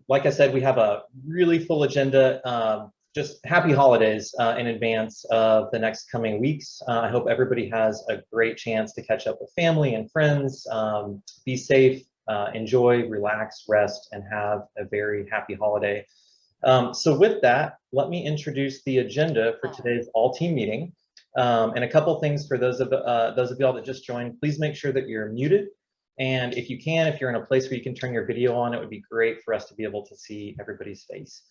Like I said, we have a really full agenda. Just happy holidays in advance of the next coming weeks. I hope everybody has a great chance to catch up with family and friends. Be safe, enjoy, relax, rest, and have a very happy holiday. So with that, let me introduce the agenda for today's all-team meeting. And a couple things for those of y'all that just joined. Please make sure that you're muted. And if you can, if you're in a place where you can turn your video on, it would be great for us to be able to see everybody's face.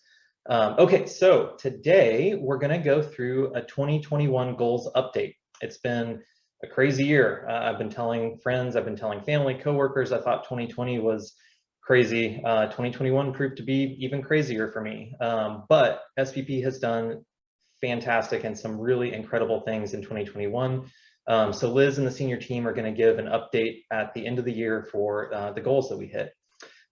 Okay, so today we're going to go through a 2021 goals update. It's been a crazy year. I've been telling friends, I've been telling family, coworkers, I thought 2020 was crazy. 2021 proved to be even crazier for me. But SPP has done fantastic and some really incredible things in 2021. So Liz and the senior team are going to give an update at the end of the year for the goals that we hit.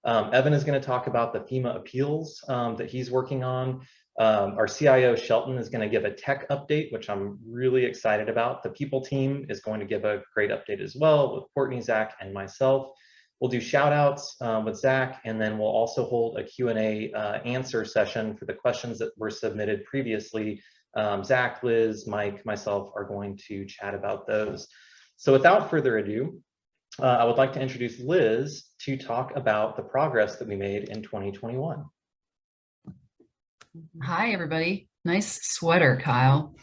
Evan is going to talk about the FEMA appeals that he's working on. Our CIO Shelton is going to give a tech update, which I'm really excited about. The people team is going to give a great update as well with Courtney, Zach, and myself. We'll do shout outs with Zach, and then we'll also hold a Q&A answer session for the questions that were submitted previously. Zach, Liz, Mike, myself are going to chat about those. So without further ado, I would like to introduce Liz to talk about the progress that we made in 2021. Hi, everybody. Nice sweater, Kyle.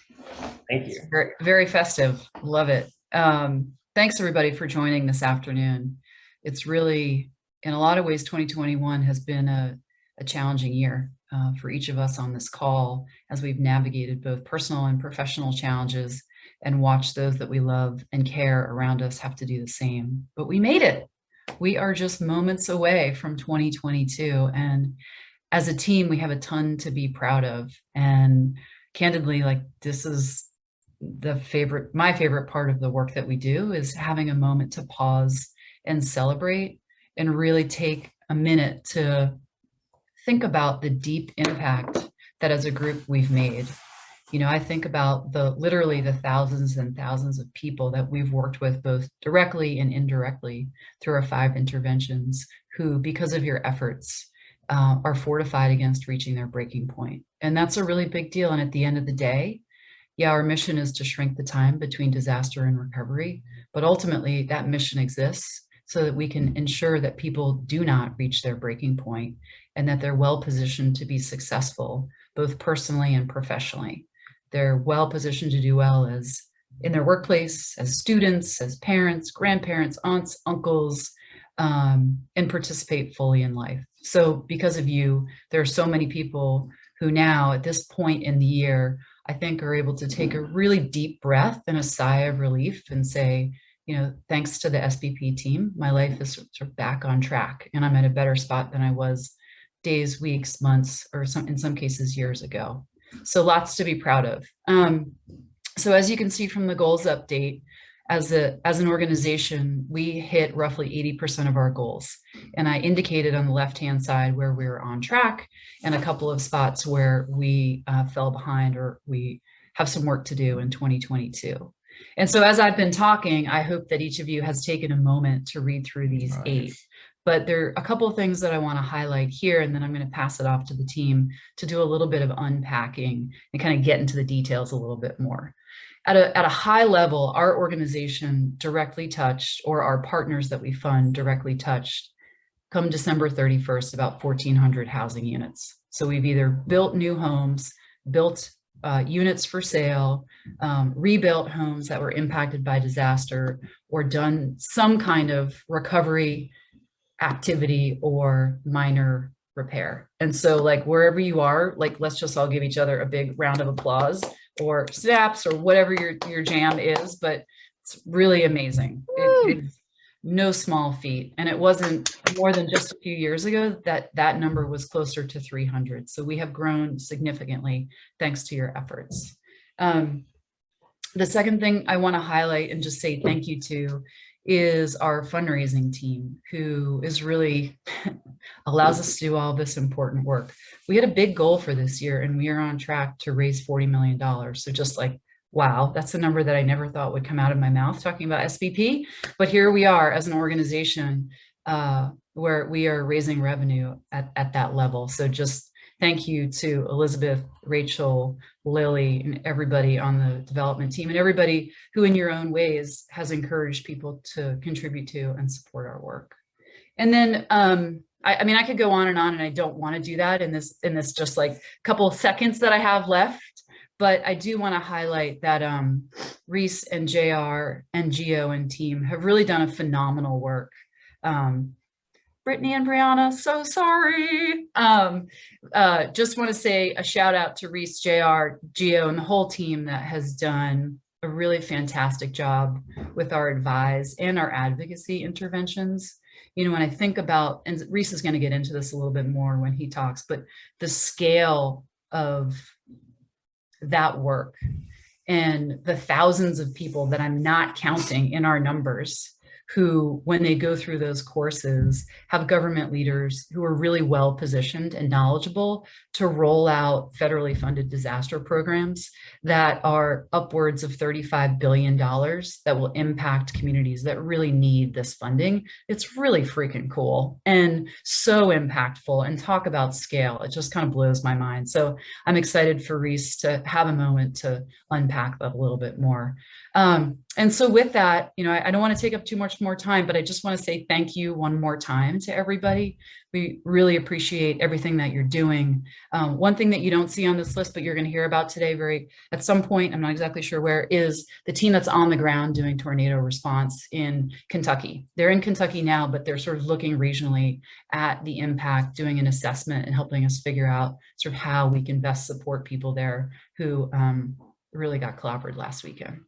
Thank you. Very, very festive. Love it. Thanks, everybody, for joining this afternoon. It's really, in a lot of ways, 2021 has been a challenging year for each of us on this call as we've navigated both personal and professional challenges and watched those that we love and care around us have to do the same. But we made it. We are just moments away from 2022. And as a team, we have a ton to be proud of. And candidly, like, this is my favorite part of the work that we do is having a moment to pause and celebrate and really take a minute to think about the deep impact that as a group we've made. You know, I think about literally the thousands and thousands of people that we've worked with both directly and indirectly through our 5 interventions who, because of your efforts, are fortified against reaching their breaking point. And that's a really big deal. And at the end of the day, yeah, our mission is to shrink the time between disaster and recovery, but ultimately that mission exists so that we can ensure that people do not reach their breaking point and that they're well positioned to be successful, both personally and professionally. They're well positioned to do well as in their workplace, as students, as parents, grandparents, aunts, uncles, and participate fully in life. So because of you, there are so many people who now at this point in the year, I think are able to take a really deep breath and a sigh of relief and say, you know, thanks to the SPP team, my life is sort of back on track and I'm at a better spot than I was days, weeks, months, or in some cases years ago. So lots to be proud of. So as you can see from the goals update, as an organization, we hit roughly 80% of our goals. And I indicated on the left-hand side where we were on track and a couple of spots where we fell behind or we have some work to do in 2022. And so as I've been talking, I hope that each of you has taken a moment to read through these 8. But there are a couple of things that I want to highlight here, and then I'm going to pass it off to the team to do a little bit of unpacking and kind of get into the details a little bit more. At a high level, our organization directly touched, or our partners that we fund directly touched, come December 31st, about 1,400 housing units. So we've either built new homes, built units for sale, rebuilt homes that were impacted by disaster, or done some kind of recovery activity or minor repair. And so like wherever you are, like let's just all give each other a big round of applause or snaps or whatever your jam is, but it's really amazing. It's no small feat. And it wasn't more than just a few years ago that number was closer to 300. So we have grown significantly thanks to your efforts. The second thing I want to highlight and just say thank you to is our fundraising team, who is really allows us to do all this important work. We had a big goal for this year and we are on track to raise $40 million. So just like, wow, that's a number that I never thought would come out of my mouth talking about SPP. But here we are as an organization where we are raising revenue at that level. So just thank you to Elizabeth, Rachel, Lily, and everybody on the development team, and everybody who in your own ways has encouraged people to contribute to and support our work. And then I mean, I could go on, and I don't want to do that in this just like couple of seconds that I have left. But I do want to highlight that Reese and JR and Gio and team have really done a phenomenal work. Brittany and Brianna, so sorry. Just want to say a shout out to Reese, JR, Gio, and the whole team that has done a really fantastic job with our advise and our advocacy interventions. You know, when I think about, and Reese is going to get into this a little bit more when he talks, but the scale of that work and the thousands of people that I'm not counting in our numbers who, when they go through those courses, have government leaders who are really well positioned and knowledgeable to roll out federally funded disaster programs that are upwards of $35 billion that will impact communities that really need this funding. It's really freaking cool and so impactful, and talk about scale. It just kind of blows my mind. So I'm excited for Reese to have a moment to unpack that a little bit more. And so with that, you know, I don't want to take up too much more time, but I just want to say thank you one more time to everybody. We really appreciate everything that you're doing. One thing that you don't see on this list, but you're going to hear about today at some point, I'm not exactly sure where, is the team that's on the ground doing tornado response in Kentucky. They're in Kentucky now, but they're sort of looking regionally at the impact, doing an assessment and helping us figure out sort of how we can best support people there who really got clobbered last weekend.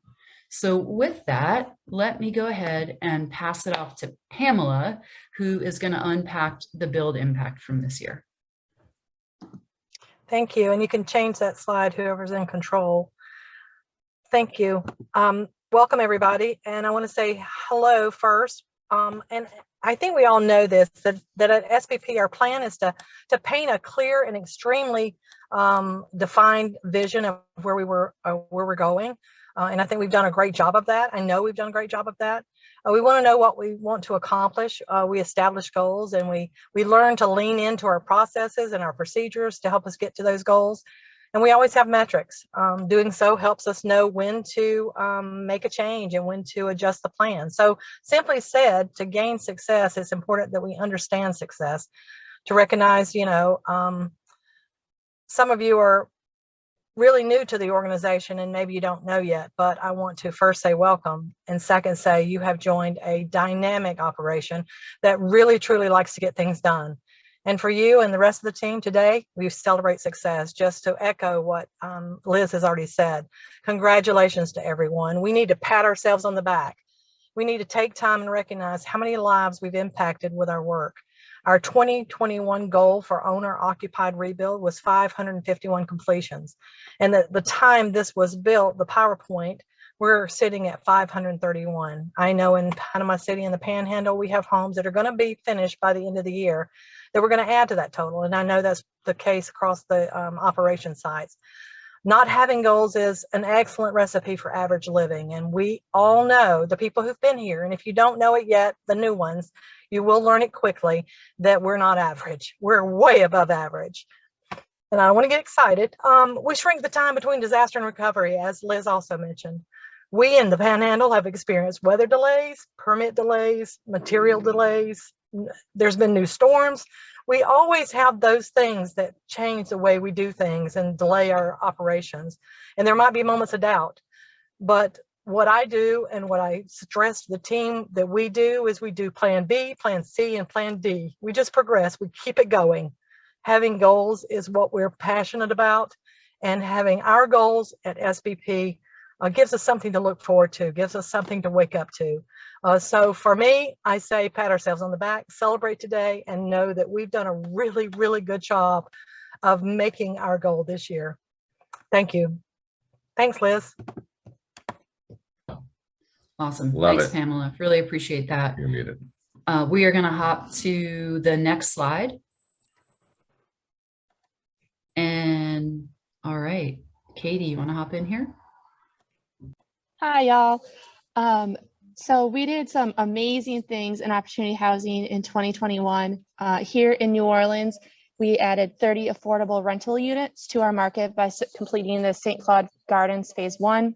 So with that, let me go ahead and pass it off to Pamela, who is going to unpack the build impact from this year. Thank you. And you can change that slide, whoever's in control. Thank you. Welcome, everybody. And I want to say hello first. And I think we all know this, that at SBP, our plan is to paint a clear and extremely defined vision of where we're going. And I think we've done a great job of that. I know we've done a great job of that. We want to know what we want to accomplish. We establish goals, and we learn to lean into our processes and our procedures to help us get to those goals. And we always have metrics. Doing so helps us know when to make a change and when to adjust the plan. So simply said, to gain success, it's important that we understand success, to recognize, you know, some of you are really new to the organization and maybe you don't know yet, but I want to first say welcome, and second say you have joined a dynamic operation that really truly likes to get things done. And for you and the rest of the team today, we celebrate success. Just to echo what Liz has already said, congratulations to everyone. We need to pat ourselves on the back. We need to take time and recognize how many lives we've impacted with our work. Our 2021 goal for owner-occupied rebuild was 551 completions. And the time this was built, the PowerPoint, we're sitting at 531. I know in Panama City and the Panhandle, we have homes that are going to be finished by the end of the year that we're going to add to that total. And I know that's the case across the operation sites. Not having goals is an excellent recipe for average living. And we all know, the people who've been here, and if you don't know it yet, the new ones, you will learn it quickly, that we're not average. We're way above average. And I don't want to get excited. We shrink the time between disaster and recovery, as Liz also mentioned. We in the Panhandle have experienced weather delays, permit delays, material delays. There's been new storms. We always have those things that change the way we do things and delay our operations. And there might be moments of doubt, but what I do and what I stress to the team that we do is we do plan B, plan C, and plan D. We just progress, we keep it going. Having goals is what we're passionate about, and having our goals at SBP gives us something to look forward to, gives us something to wake up to. So for me, I say pat ourselves on the back, celebrate today, and know that we've done a really, really good job of making our goal this year. Thank you. Thanks, Liz. Awesome. Love Thanks, it. Pamela. Really appreciate that. You're muted. We are going to hop to the next slide. And all right, Katie, you want to hop in here? Hi, y'all. So we did some amazing things in Opportunity Housing in 2021. Here in New Orleans, we added 30 affordable rental units to our market by completing the St. Claude Gardens Phase 1.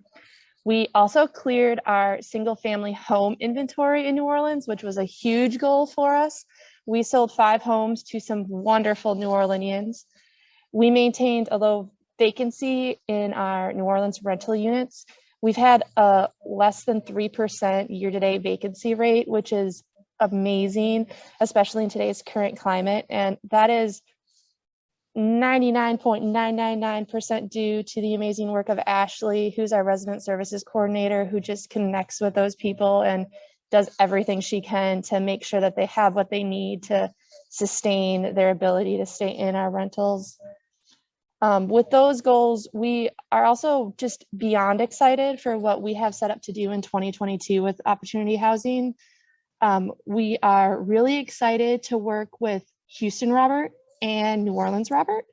We also cleared our single family home inventory in New Orleans, which was a huge goal for us. We sold 5 homes to some wonderful New Orleanians. We maintained a low vacancy in our New Orleans rental units. We've had a less than 3% year-to-date vacancy rate, which is amazing, especially in today's current climate. And that is 99.999% due to the amazing work of Ashley, who's our resident services coordinator, who just connects with those people and does everything she can to make sure that they have what they need to sustain their ability to stay in our rentals. With those goals, we are also just beyond excited for what we have set up to do in 2022 with Opportunity Housing. We are really excited to work with Houston Robert and New Orleans Robert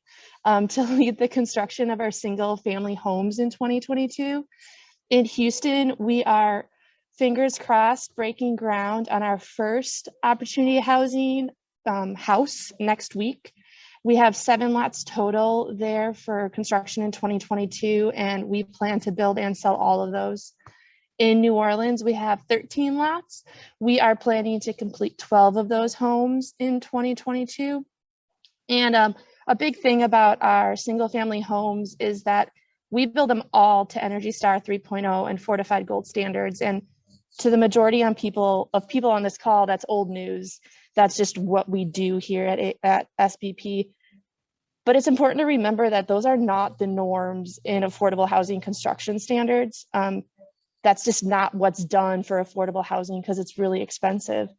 to lead the construction of our single family homes in 2022. In Houston, we are, fingers crossed, breaking ground on our first Opportunity Housing house next week. We have 7 lots total there for construction in 2022, and we plan to build and sell all of those. In New Orleans, we have 13 lots. We are planning to complete 12 of those homes in 2022. And a big thing about our single family homes is that we build them all to Energy Star 3.0 and Fortified Gold standards. And to the majority of people on this call, that's old news. That's just what we do here at SBP. But it's important to remember that those are not the norms in affordable housing construction standards. That's just not what's done for affordable housing because it's really expensive.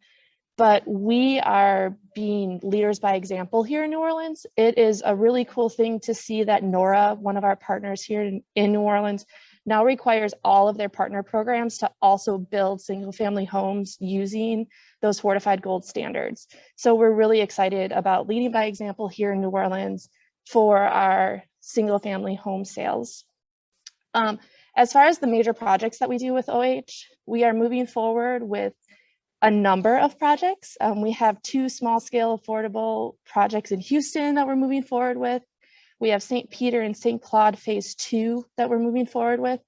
But we are being leaders by example here in New Orleans. It is a really cool thing to see that Nora, one of our partners here in New Orleans, now requires all of their partner programs to also build single family homes using those Fortified Gold standards. So we're really excited about leading by example here in New Orleans for our single family home sales. As far as the major projects that we do with OH, we are moving forward with a number of projects. We have 2 small scale affordable projects in Houston that we're moving forward with. We have St. Peter and St. Claude Phase 2 that we're moving forward with.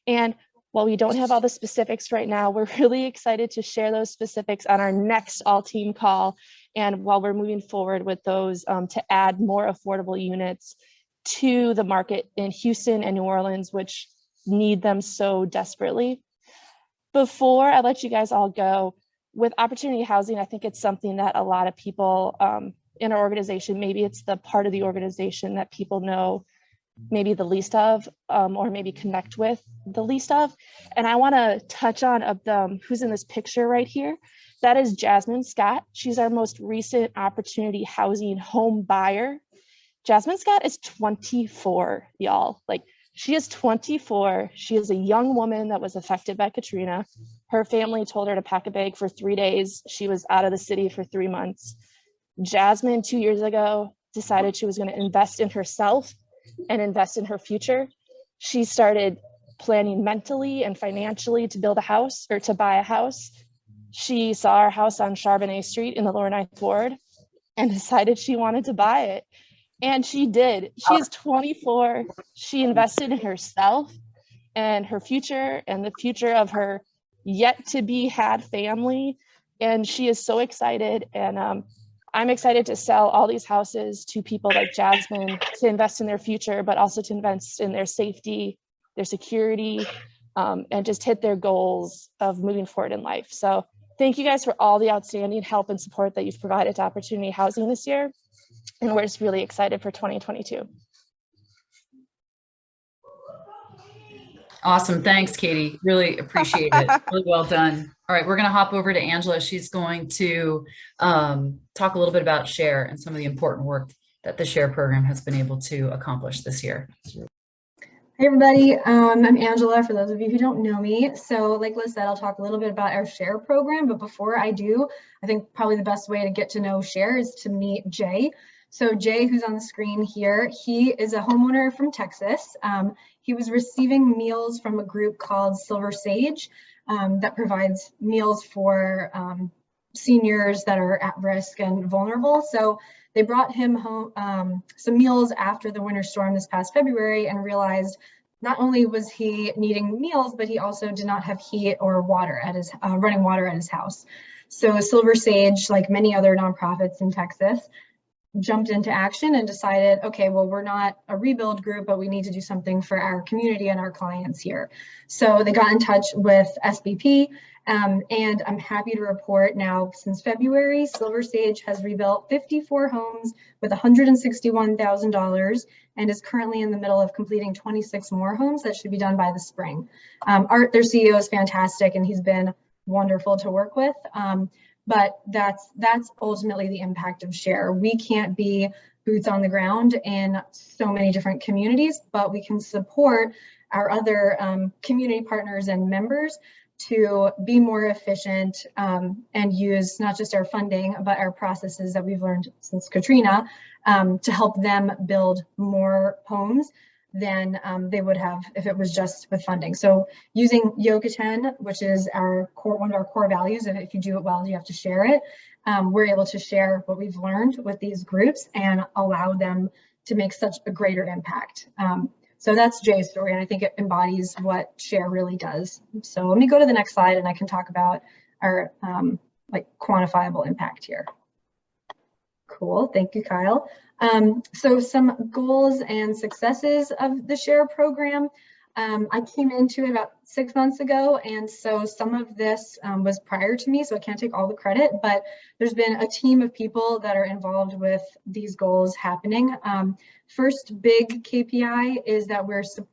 And while we don't have all the specifics right now, we're really excited to share those specifics on our next all team call. And while we're moving forward with those to add more affordable units to the market in Houston and New Orleans, which need them so desperately. Before I let you guys all go, with Opportunity Housing, I think it's something that a lot of people in our organization, maybe it's the part of the organization that people know maybe the least of, or maybe connect with the least of. And I want to touch on who's in this picture right here. That is Jasmine Scott. She's our most recent Opportunity Housing home buyer. Jasmine Scott is 24, y'all. Like, she is 24. She is a young woman that was affected by Katrina. Her family told her to pack a bag for 3 days. She was out of the city for 3 months. Jasmine, 2 years ago, decided she was going to invest in herself and invest in her future. She started planning mentally and financially to build a house or to buy a house. She saw our house on Charbonnet Street in the Lower Ninth Ward and decided she wanted to buy it. And she did. She is 24. She invested in herself and her future and the future of her yet to be had family. And she is so excited. And I'm excited to sell all these houses to people like Jasmine to invest in their future, but also to invest in their safety, their security, and just hit their goals of moving forward in life. So thank you guys for all the outstanding help and support that you've provided to Opportunity Housing this year. And we're just really excited for 2022. Awesome. Thanks, Katie. Really appreciate it. Really well done. All right, we're going to hop over to Angela. She's going to talk a little bit about SHARE and some of the important work that the SHARE program has been able to accomplish this year. Hey everybody, I'm Angela, for those of you who don't know me. So like Liz said, I'll talk a little bit about our SHARE program, but before I do, I think probably the best way to get to know SHARE is to meet Jay. So Jay, who's on the screen here, he is a homeowner from Texas. He was receiving meals from a group called Silver Sage. that provides meals for seniors that are at risk and vulnerable. So they brought him home some meals after the winter storm this past February and realized not only was he needing meals, but he also did not have heat or water at his running water at his house. So Silver Sage, like many other nonprofits in Texas, jumped into action and decided, okay, well, we're not a rebuild group, but we need to do something for our community and our clients here. So they got in touch with SBP, and I'm happy to report now since February, Silver Sage has rebuilt 54 homes with $161,000 and is currently in the middle of completing 26 more homes that should be done by the spring. Art, their CEO, is fantastic, and he's been wonderful to work with. But that's ultimately the impact of SHARE. We can't be boots on the ground in so many different communities, but we can support our other community partners and members to be more efficient and use not just our funding, but our processes that we've learned since Katrina to help them build more homes than they would have if it was just with funding. So using Yokoten, which is one of our core values, and if you do it well, you have to share it. We're able to share what we've learned with these groups and allow them to make such a greater impact. So that's Jay's story, and I think it embodies what SHARE really does. So let me go to the next slide and I can talk about our like quantifiable impact here. Cool, thank you, Kyle. So some goals and successes of the SHARE program. I came into it about 6 months ago, and so some of this was prior to me, so I can't take all the credit, but there's been a team of people that are involved with these goals happening. First big KPI is that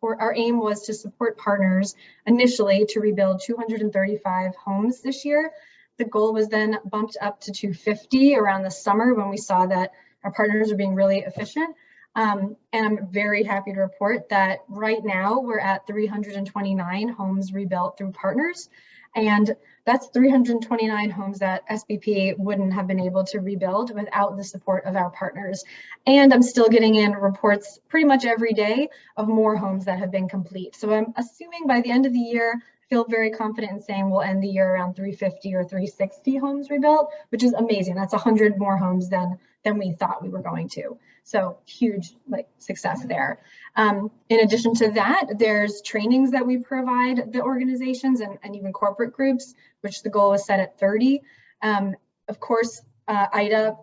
our aim was to support partners initially to rebuild 235 homes this year. The goal was then bumped up to 250 around the summer when we saw that our partners are being really efficient. And I'm very happy to report that right now we're at 329 homes rebuilt through partners. And that's 329 homes that SBP wouldn't have been able to rebuild without the support of our partners. And I'm still getting in reports pretty much every day of more homes that have been complete. So I'm assuming by the end of the year, I feel very confident in saying we'll end the year around 350 or 360 homes rebuilt, which is amazing. That's 100 more homes than we thought we were going to. So huge success there. In addition to that, there's trainings that we provide the organizations and even corporate groups, which the goal was set at 30. Of course, IDA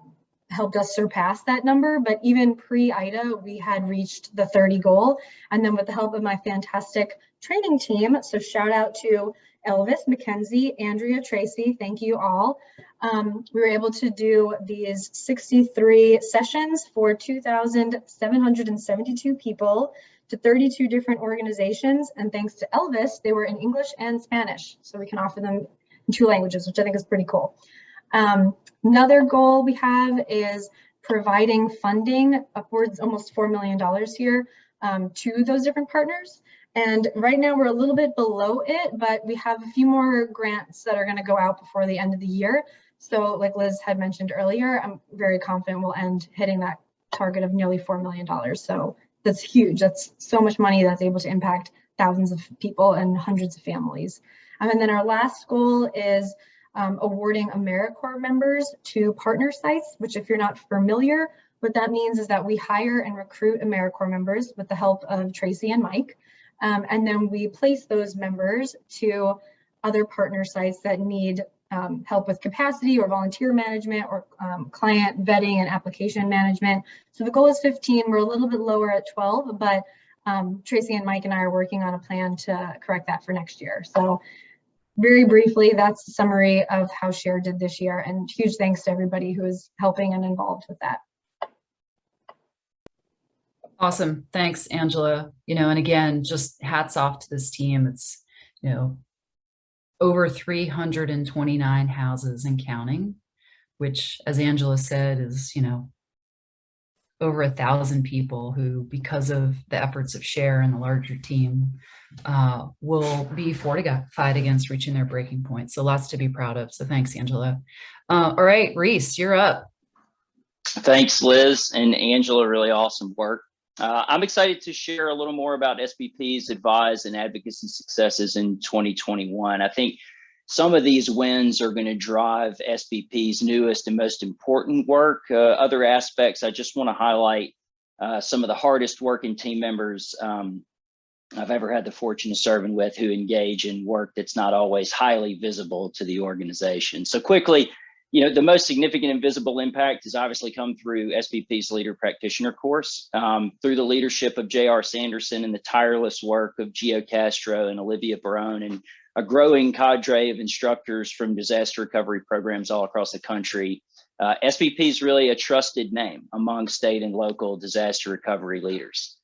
helped us surpass that number, but even pre-IDA, we had reached the 30 goal. And then with the help of my fantastic training team, so shout out to Elvis, Mackenzie, Andrea, Tracy, thank you all. We were able to do these 63 sessions for 2,772 people to 32 different organizations. And thanks to Elvis, they were in English and Spanish. So we can offer them in 2 languages, which I think is pretty cool. Another goal we have is providing funding upwards almost $4 million here to those different partners. And right now we're a little bit below it, but we have a few more grants that are going to go out before the end of the year. So like Liz had mentioned earlier, I'm very confident we'll end hitting that target of nearly $4 million. So that's huge. That's so much money that's able to impact thousands of people and hundreds of families. And then our last goal is awarding AmeriCorps members to partner sites, which if you're not familiar, what that means is that we hire and recruit AmeriCorps members with the help of Tracy and Mike. And then we place those members to other partner sites that need help with capacity or volunteer management or client vetting and application management. So the goal is 15. We're a little bit lower at 12, but Tracy and Mike and I are working on a plan to correct that for next year. So very briefly, that's the summary of how SHARE did this year, and huge thanks to everybody who is helping and involved with that. Awesome. Thanks, Angela. And again, just hats off to this team. It's, over 329 houses and counting, which, as Angela said, is, over 1,000 people who, because of the efforts of SHARE and the larger team, will be fortified against reaching their breaking point. So lots to be proud of. So thanks, Angela. All right, Reese, you're up. Thanks, Liz and Angela. Really awesome work. I'm excited to share a little more about SBP's advise and advocacy successes in 2021. I think some of these wins are going to drive SBP's newest and most important work. Other aspects, I just want to highlight some of the hardest working team members I've ever had the fortune of serving with, who engage in work that's not always highly visible to the organization. So quickly, the most significant and visible impact has obviously come through SBP's Leader Practitioner course, through the leadership of J.R. Sanderson and the tireless work of Gio Castro and Olivia Barone, and a growing cadre of instructors from disaster recovery programs all across the country. SBP is really a trusted name among state and local disaster recovery leaders.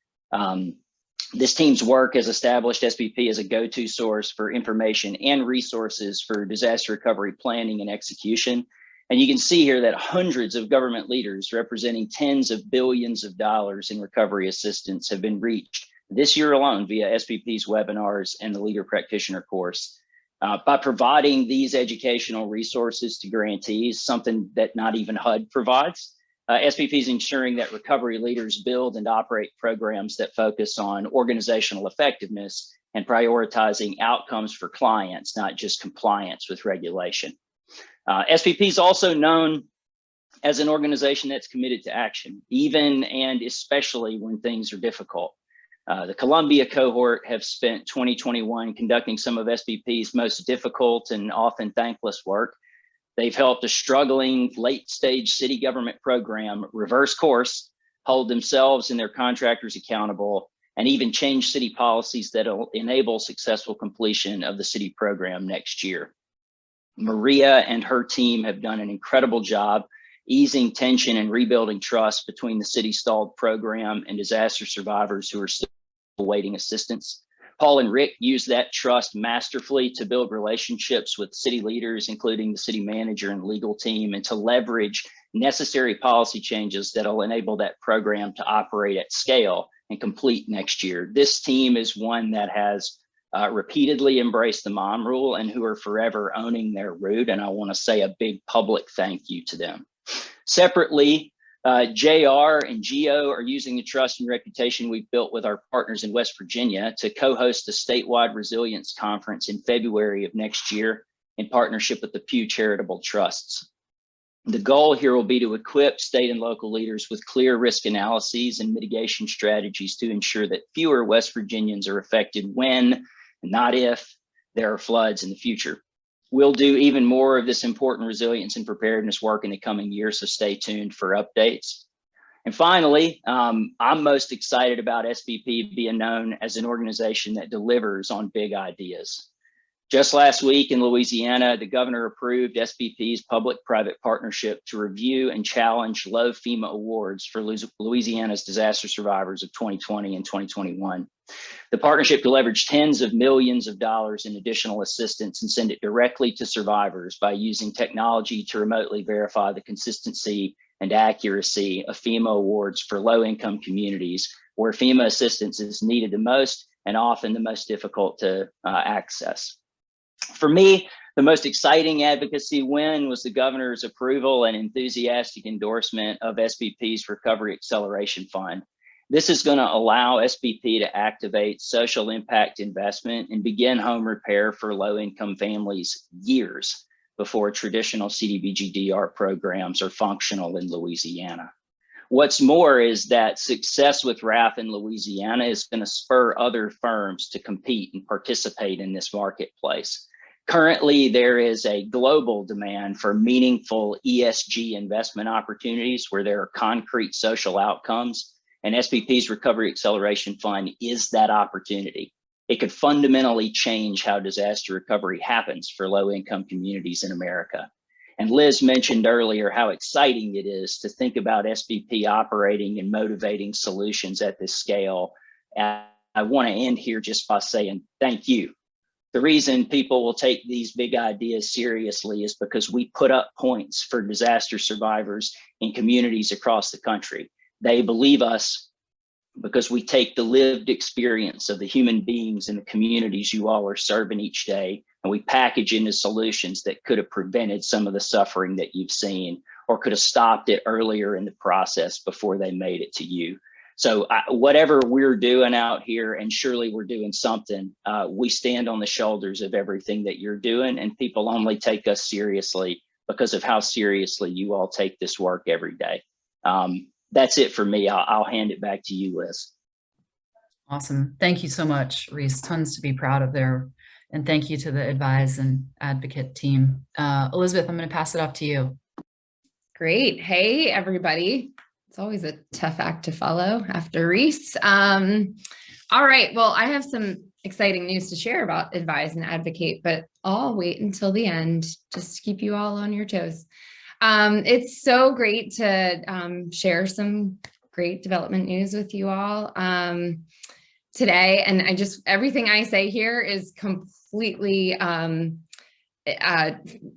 This team's work has established SBP as a go-to source for information and resources for disaster recovery planning and execution. And you can see here that hundreds of government leaders representing tens of billions of dollars in recovery assistance have been reached this year alone via SBP's webinars and the Leader Practitioner course. By providing these educational resources to grantees, something that not even HUD provides, SBP is ensuring that recovery leaders build and operate programs that focus on organizational effectiveness and prioritizing outcomes for clients, not just compliance with regulation. SBP is also known as an organization that's committed to action, even and especially when things are difficult. The Columbia cohort have spent 2021 conducting some of SBP's most difficult and often thankless work. They've helped a struggling late-stage city government program reverse course, hold themselves and their contractors accountable, and even change city policies that will enable successful completion of the city program next year. Maria and her team have done an incredible job easing tension and rebuilding trust between the city stalled program and disaster survivors who are still awaiting assistance. Paul and Rick used that trust masterfully to build relationships with city leaders, including the city manager and legal team, and to leverage necessary policy changes that will enable that program to operate at scale and complete next year. This team is one that has repeatedly embraced the mom rule and who are forever owning their route. And I want to say a big public thank you to them. Separately, JR and Gio are using the trust and reputation we've built with our partners in West Virginia to co-host a statewide resilience conference in February of next year in partnership with the Pew Charitable Trusts. The goal here will be to equip state and local leaders with clear risk analyses and mitigation strategies to ensure that fewer West Virginians are affected when, not if, there are floods in the future. We'll do even more of this important resilience and preparedness work in the coming year, so stay tuned for updates. And finally, I'm most excited about SBP being known as an organization that delivers on big ideas. Just last week in Louisiana, the governor approved SBP's public-private partnership to review and challenge low FEMA awards for Louisiana's disaster survivors of 2020 and 2021. The partnership will leverage tens of millions of dollars in additional assistance and send it directly to survivors by using technology to remotely verify the consistency and accuracy of FEMA awards for low-income communities where FEMA assistance is needed the most and often the most difficult to access. For me, the most exciting advocacy win was the governor's approval and enthusiastic endorsement of SBP's Recovery Acceleration Fund. This is going to allow SBP to activate social impact investment and begin home repair for low-income families years before traditional CDBG-DR programs are functional in Louisiana. What's more is that success with RAF in Louisiana is going to spur other firms to compete and participate in this marketplace. Currently, there is a global demand for meaningful ESG investment opportunities where there are concrete social outcomes, and SBP's Recovery Acceleration Fund is that opportunity. It could fundamentally change how disaster recovery happens for low-income communities in America. And Liz mentioned earlier how exciting it is to think about SBP operating and motivating solutions at this scale. And I want to end here just by saying thank you. The reason people will take these big ideas seriously is because we put up points for disaster survivors in communities across the country. They believe us because we take the lived experience of the human beings in the communities you all are serving each day, and we package into solutions that could have prevented some of the suffering that you've seen or could have stopped it earlier in the process before they made it to you. So whatever we're doing out here, and surely we're doing something, we stand on the shoulders of everything that you're doing, and people only take us seriously because of how seriously you all take this work every day. That's it for me. I'll hand it back to you, Liz. Awesome. Thank you so much, Reese. Tons to be proud of there. And thank you to the Advise and Advocate team. Elizabeth, I'm going to pass it off to you. Great. Hey, everybody. It's always a tough act to follow after Reese. All right. Well, I have some exciting news to share about Advise and Advocate, but I'll wait until the end just to keep you all on your toes. It's so great to share some great development news with you all today. And everything I say here is completely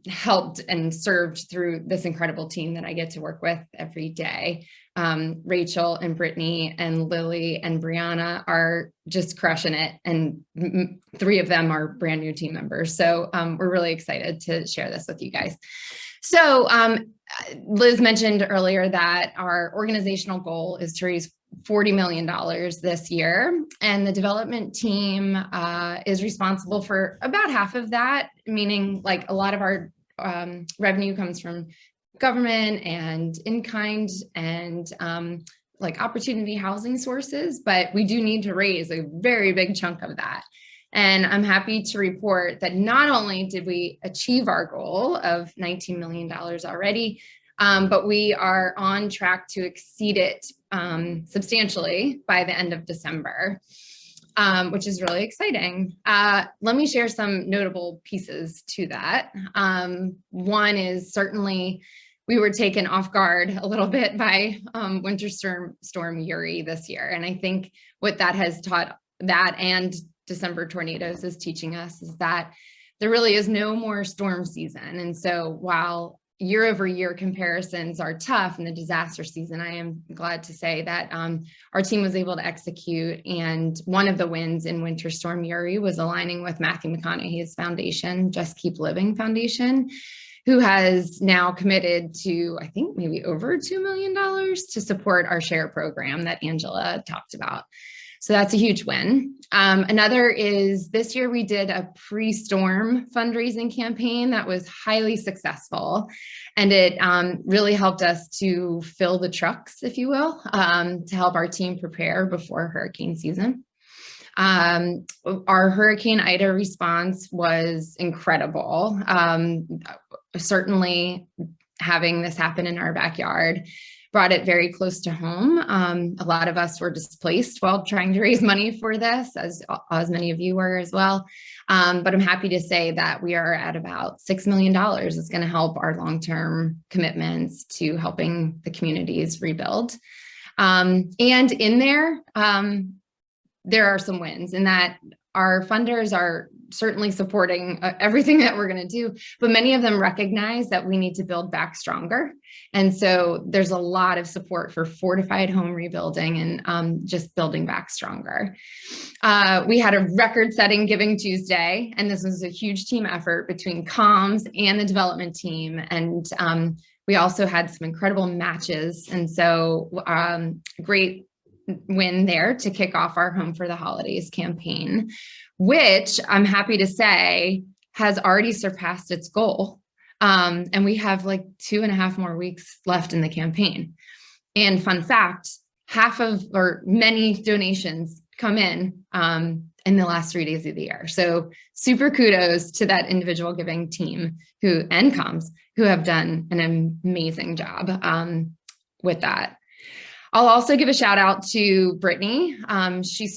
helped and served through this incredible team that I get to work with every day. Rachel and Brittany and Lily and Brianna are just crushing it. And 3 of them are brand new team members. So we're really excited to share this with you guys. So Liz mentioned earlier that our organizational goal is to raise $40 million this year. And the development team is responsible for about half of that, meaning like a lot of our revenue comes from government and in-kind and like opportunity housing sources, but we do need to raise a very big chunk of that. And I'm happy to report that not only did we achieve our goal of $19 million already, but we are on track to exceed it substantially by the end of December, which is really exciting. Let me share some notable pieces to that. One is certainly we were taken off guard a little bit by Winter Storm Uri this year. And I think what that has taught, that and December tornadoes is teaching us, is that there really is no more storm season. And so while year over year comparisons are tough in the disaster season, I am glad to say that our team was able to execute. And one of the wins in Winter Storm Uri was aligning with Matthew McConaughey's foundation, Just Keep Living Foundation, who has now committed to, I think, maybe over $2 million to support our SHARE program that Angela talked about. So that's a huge win. Another is this year we did a pre-storm fundraising campaign that was highly successful. And it really helped us to fill the trucks, if you will, to help our team prepare before hurricane season. Our Hurricane Ida response was incredible. Certainly having this happen in our backyard brought it very close to home. A lot of us were displaced while trying to raise money for this, as many of you were as well. But I'm happy to say that we are at about $6 million. It's going to help our long-term commitments to helping the communities rebuild. And in there are some wins in that our funders are certainly supporting everything that we're going to do, but many of them recognize that we need to build back stronger. And so there's a lot of support for fortified home rebuilding and just building back stronger. We had a record-setting Giving Tuesday, and this was a huge team effort between comms and the development team. And we also had some incredible matches. And so great win there to kick off our Home for the Holidays campaign, which I'm happy to say has already surpassed its goal. And we have like 2.5 more weeks left in the campaign. And fun fact, many donations come in the last 3 days of the year. So super kudos to that individual giving team and comms who have done an amazing job with that. I'll also give a shout out to Brittany. She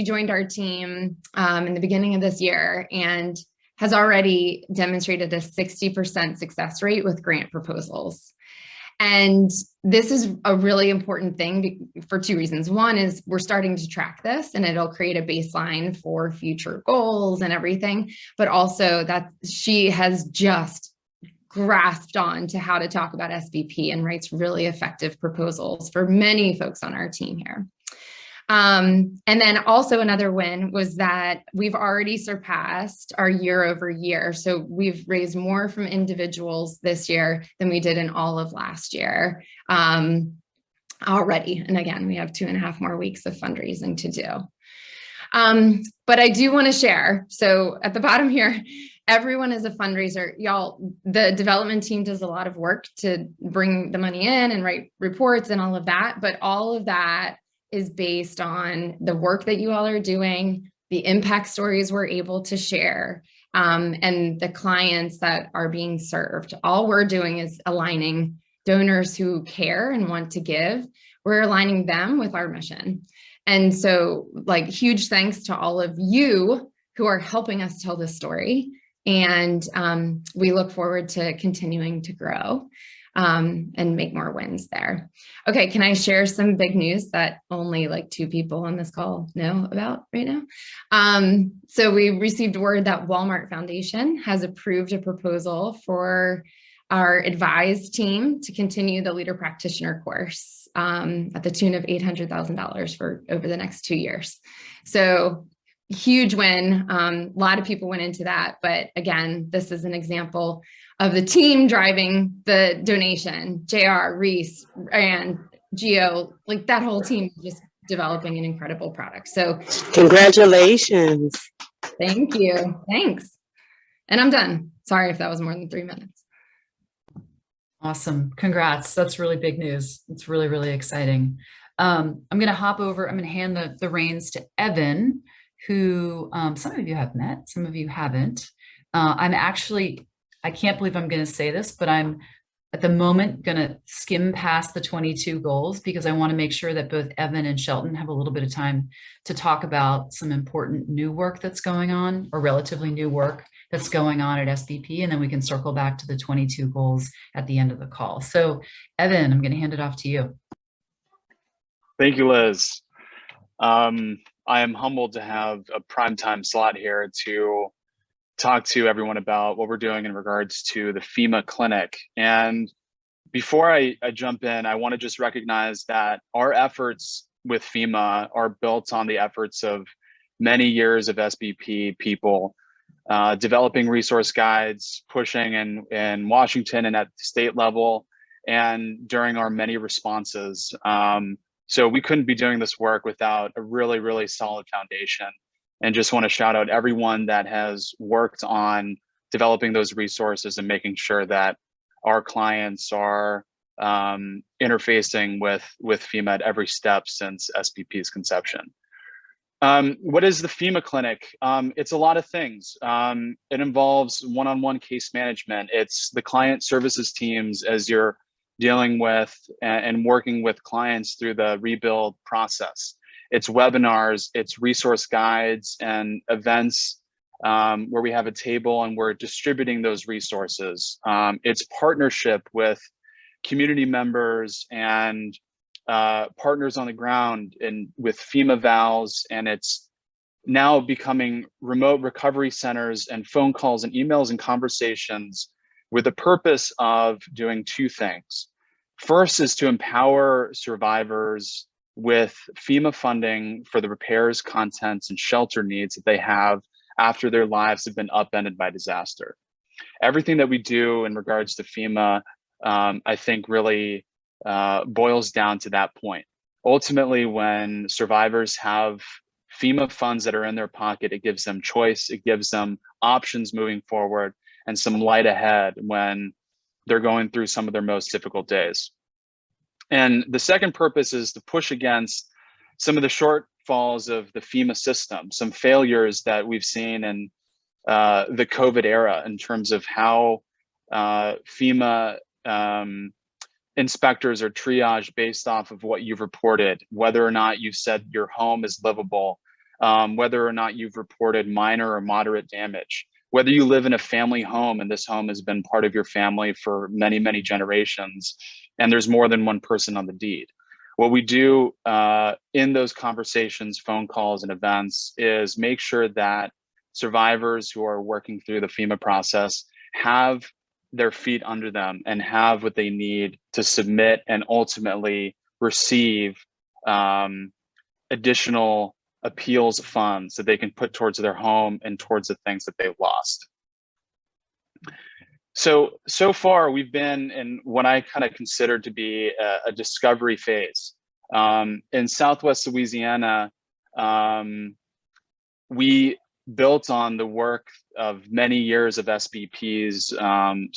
joined our team in the beginning of this year and has already demonstrated a 60% success rate with grant proposals. And this is a really important thing for 2 reasons. One is we're starting to track this and it'll create a baseline for future goals and everything, but also that she has just grasped on to how to talk about SBP and writes really effective proposals for many folks on our team here. And then also another win was that we've already surpassed our year over year. So we've raised more from individuals this year than we did in all of last year. already. And again, we have 2.5 more weeks of fundraising to do. But I do want to share. So at the bottom here, everyone is a fundraiser. Y'all, the development team does a lot of work to bring the money in and write reports and all of that. But all of that is based on the work that you all are doing, the impact stories we're able to share, and the clients that are being served. All we're doing is aligning donors who care and want to give. We're aligning them with our mission. And so, like, huge thanks to all of you who are helping us tell this story. And we look forward to continuing to grow and make more wins there. Okay, can I share some big news that only like 2 people on this call know about right now? So we received word that Walmart Foundation has approved a proposal for our Advise team to continue the leader practitioner course at the tune of $800,000 for over the next 2 years. So huge win. A lot of people went into that, but again, this is an example of the team driving the donation. JR, Reese, and Gio, like that whole team just developing an incredible product. So congratulations. Thank you. Thanks. And I'm done. Sorry if that was more than 3 minutes. Awesome. Congrats. That's really big news. It's really, really exciting. I'm going to hop over. I'm going to hand the reins to Evan, who some of you have met, some of you haven't. I can't believe I'm going to say this, but I'm at the moment going to skim past the 22 goals because I want to make sure that both Evan and Shelton have a little bit of time to talk about some important new work that's going on, or relatively new work that's going on at SBP, and then we can circle back to the 22 goals at the end of the call. So Evan, I'm going to hand it off to you. Thank you, Liz. I am humbled to have a primetime slot here to talk to everyone about what we're doing in regards to the FEMA clinic. And before I jump in, I want to just recognize that our efforts with FEMA are built on the efforts of many years of SBP people, developing resource guides, pushing in Washington and at the state level, and during our many responses. So we couldn't be doing this work without a really, really solid foundation. And just want to shout out everyone that has worked on developing those resources and making sure that our clients are interfacing with FEMA at every step since SBP's conception. What is the FEMA clinic? It's a lot of things. It involves one-on-one case management. It's the client services teams as you're dealing with and working with clients through the rebuild process. It's webinars, it's resource guides and events where we have a table and we're distributing those resources. It's partnership with community members and partners on the ground and with FEMA VALs, and it's now becoming remote recovery centers and phone calls and emails and conversations with the purpose of doing 2 things. First is to empower survivors with FEMA funding for the repairs, contents, and shelter needs that they have after their lives have been upended by disaster. Everything that we do in regards to FEMA, I think really boils down to that point. Ultimately, when survivors have FEMA funds that are in their pocket, it gives them choice, it gives them options moving forward and some light ahead when they're going through some of their most difficult days. And the second purpose is to push against some of the shortfalls of the FEMA system, some failures that we've seen in the COVID era in terms of how FEMA inspectors are triaged based off of what you've reported, whether or not you've said your home is livable, whether or not you've reported minor or moderate damage, whether you live in a family home and this home has been part of your family for many, many generations, and there's more than one person on the deed. What we do in those conversations, phone calls, and events is make sure that survivors who are working through the FEMA process have their feet under them and have what they need to submit and ultimately receive additional appeals funds that they can put towards their home and towards the things that they've lost. So far we've been in what I kind of consider to be a discovery phase. In Southwest Louisiana, we built on the work of many years of SBP's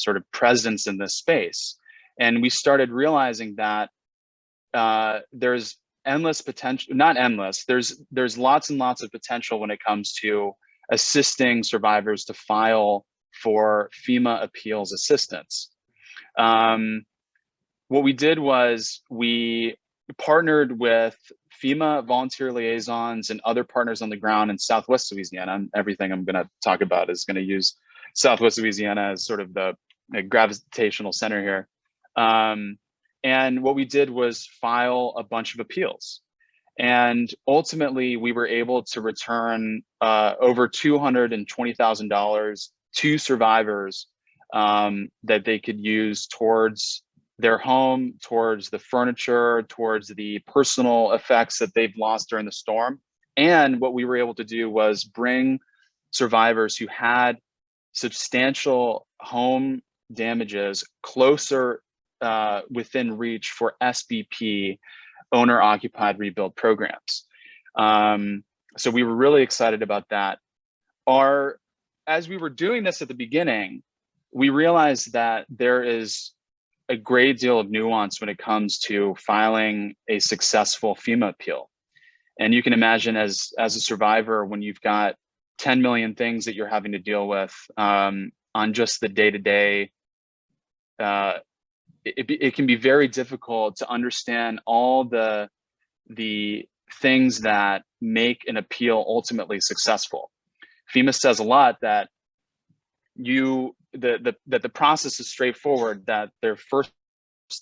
sort of presence in this space. And we started realizing that there's endless potential, not endless, there's lots and lots of potential when it comes to assisting survivors to file for FEMA appeals assistance. What we did was we partnered with FEMA volunteer liaisons and other partners on the ground in Southwest Louisiana. Everything I'm going to talk about is going to use Southwest Louisiana as sort of the gravitational center here. And what we did was file a bunch of appeals. And ultimately, we were able to return over $220,000 to survivors that they could use towards their home, towards the furniture, towards the personal effects that they've lost during the storm. And what we were able to do was bring survivors who had substantial home damages closer within reach for SBP, owner-occupied rebuild programs. So we were really excited about that. As we were doing this at the beginning, we realized that there is a great deal of nuance when it comes to filing a successful FEMA appeal. And you can imagine as a survivor, when you've got 10 million things that you're having to deal with on just the day-to-day, it can be very difficult to understand all the things that make an appeal ultimately successful. FEMA says a lot that that the process is straightforward, that their first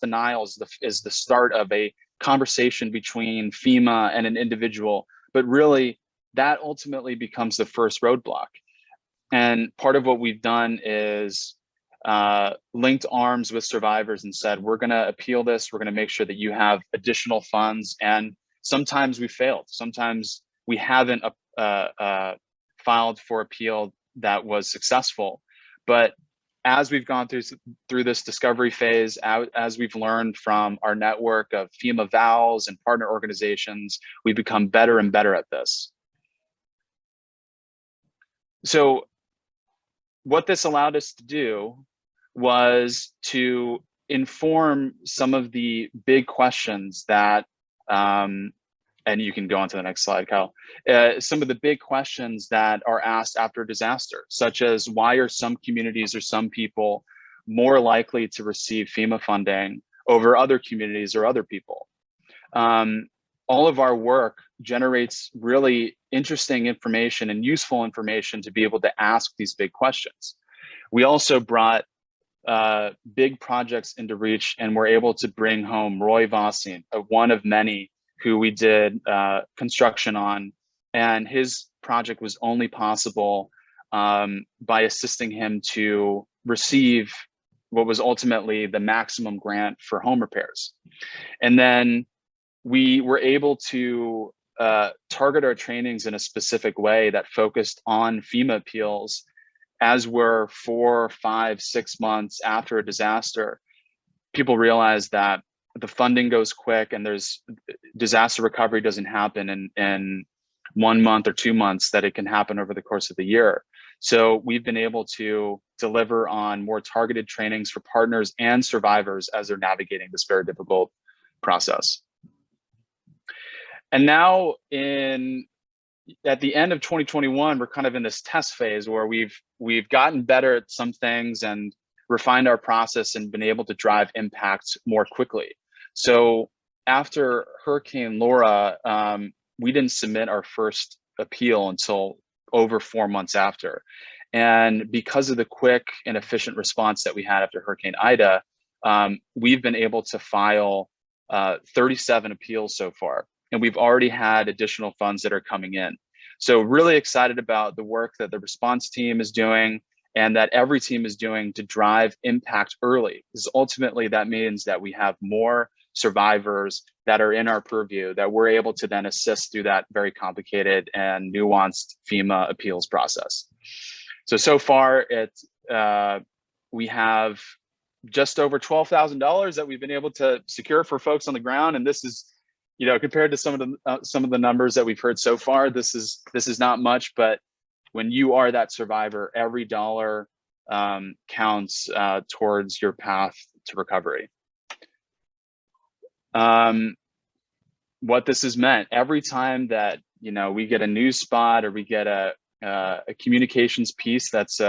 denial is the start of a conversation between FEMA and an individual, but really that ultimately becomes the first roadblock. And part of what we've done is linked arms with survivors and said, we're going to appeal this. We're going to make sure that you have additional funds. And sometimes we failed. Sometimes we haven't filed for appeal that was successful. But as we've gone through this discovery phase, as we've learned from our network of FEMA VALs and partner organizations, we've become better and better at this. So what this allowed us to do was to inform some of the big questions that, and you can go on to the next slide, Kyle, some of the big questions that are asked after a disaster, such as why are some communities or some people more likely to receive FEMA funding over other communities or other people? All of our work generates really interesting information and useful information to be able to ask these big questions. We also brought big projects into reach and were able to bring home Roy Vossing, one of many who we did construction on. And his project was only possible by assisting him to receive what was ultimately the maximum grant for home repairs. And then we were able to target our trainings in a specific way that focused on FEMA appeals as we're 4, 5, 6 months after a disaster. People realize that the funding goes quick and there's disaster recovery doesn't happen in 1 month or 2 months, that it can happen over the course of the year. So we've been able to deliver on more targeted trainings for partners and survivors as they're navigating this very difficult process. And now at the end of 2021, we're kind of in this test phase where we've gotten better at some things and refined our process and been able to drive impact more quickly. So after Hurricane Laura, we didn't submit our first appeal until over 4 months after. And because of the quick and efficient response that we had after Hurricane Ida, we've been able to file 37 appeals so far. And we've already had additional funds that are coming in. So really excited about the work that the response team is doing and that every team is doing to drive impact early. Because ultimately that means that we have more survivors that are in our purview that we're able to then assist through that very complicated and nuanced FEMA appeals process. So far we have just over $12,000 that we've been able to secure for folks on the ground. And this is, you know, compared to some of the numbers that we've heard so far, this is not much, but when you are that survivor, every dollar counts towards your path to recovery. What this has meant, every time that, you know, we get a news spot or we get a communications piece that's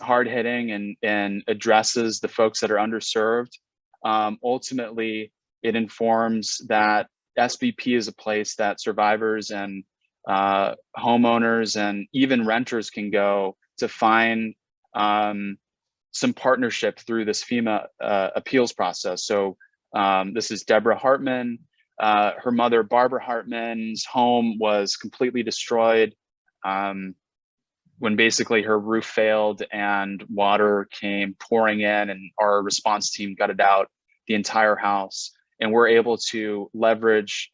hard hitting and addresses the folks that are underserved, ultimately it informs that SBP is a place that survivors and homeowners and even renters can go to find some partnership through this FEMA appeals process. So this is Deborah Hartman. Her mother, Barbara Hartman's home was completely destroyed when basically her roof failed and water came pouring in, and our response team gutted out the entire house. And we're able to leverage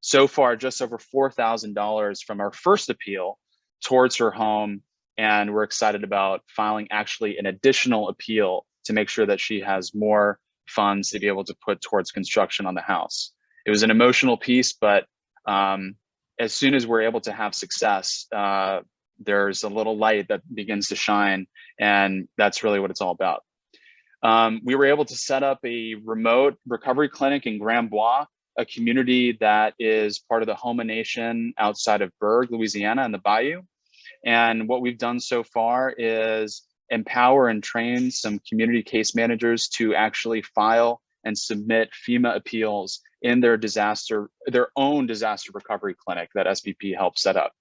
so far just over $4,000 from our first appeal towards her home. And we're excited about filing actually an additional appeal to make sure that she has more funds to be able to put towards construction on the house. It was an emotional piece, but as soon as we're able to have success, there's a little light that begins to shine, and that's really what it's all about. We were able to set up a remote recovery clinic in Grand Bois, a community that is part of the Houma Nation outside of Berg, Louisiana, in the Bayou. And what we've done so far is empower and train some community case managers to actually file and submit FEMA appeals in their own disaster recovery clinic that SBP helped set up.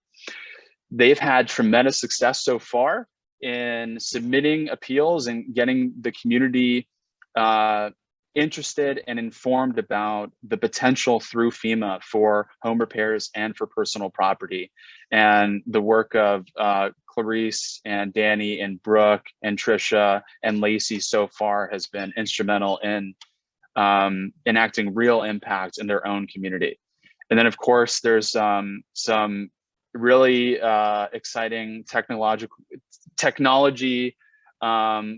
They've had tremendous success so far in submitting appeals and getting the community interested and informed about the potential through FEMA for home repairs and for personal property. And the work of Clarice and Danny and Brooke and Trisha and Lacey so far has been instrumental in enacting real impact in their own community. And then of course, there's some really exciting technology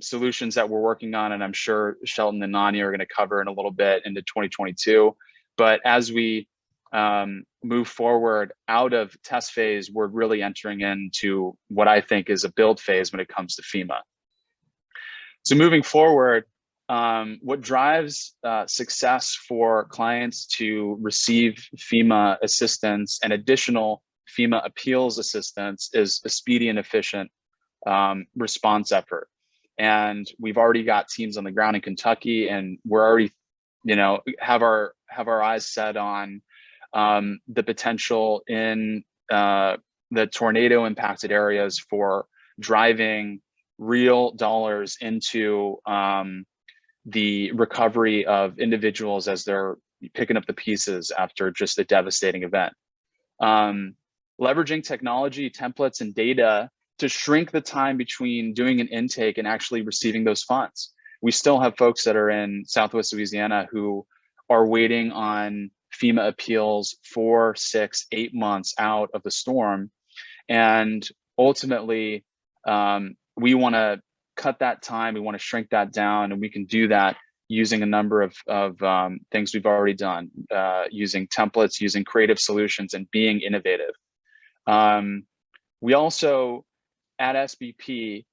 solutions that we're working on, and I'm sure Shelton and Nani are going to cover in a little bit into 2022. But as we move forward out of test phase, we're really entering into what I think is a build phase when it comes to FEMA. So moving forward, what drives success for clients to receive FEMA assistance and additional FEMA appeals assistance is a speedy and efficient response effort. And we've already got teams on the ground in Kentucky, and we're already, you know, have our eyes set on the potential in the tornado impacted areas for driving real dollars into the recovery of individuals as they're picking up the pieces after just a devastating event. Leveraging technology, templates, and data to shrink the time between doing an intake and actually receiving those funds. We still have folks that are in Southwest Louisiana who are waiting on FEMA appeals 4, 6, 8 months out of the storm. And ultimately, we want to cut that time, we want to shrink that down, and we can do that using a number of things we've already done, using templates, using creative solutions, and being innovative. We also, at SBP,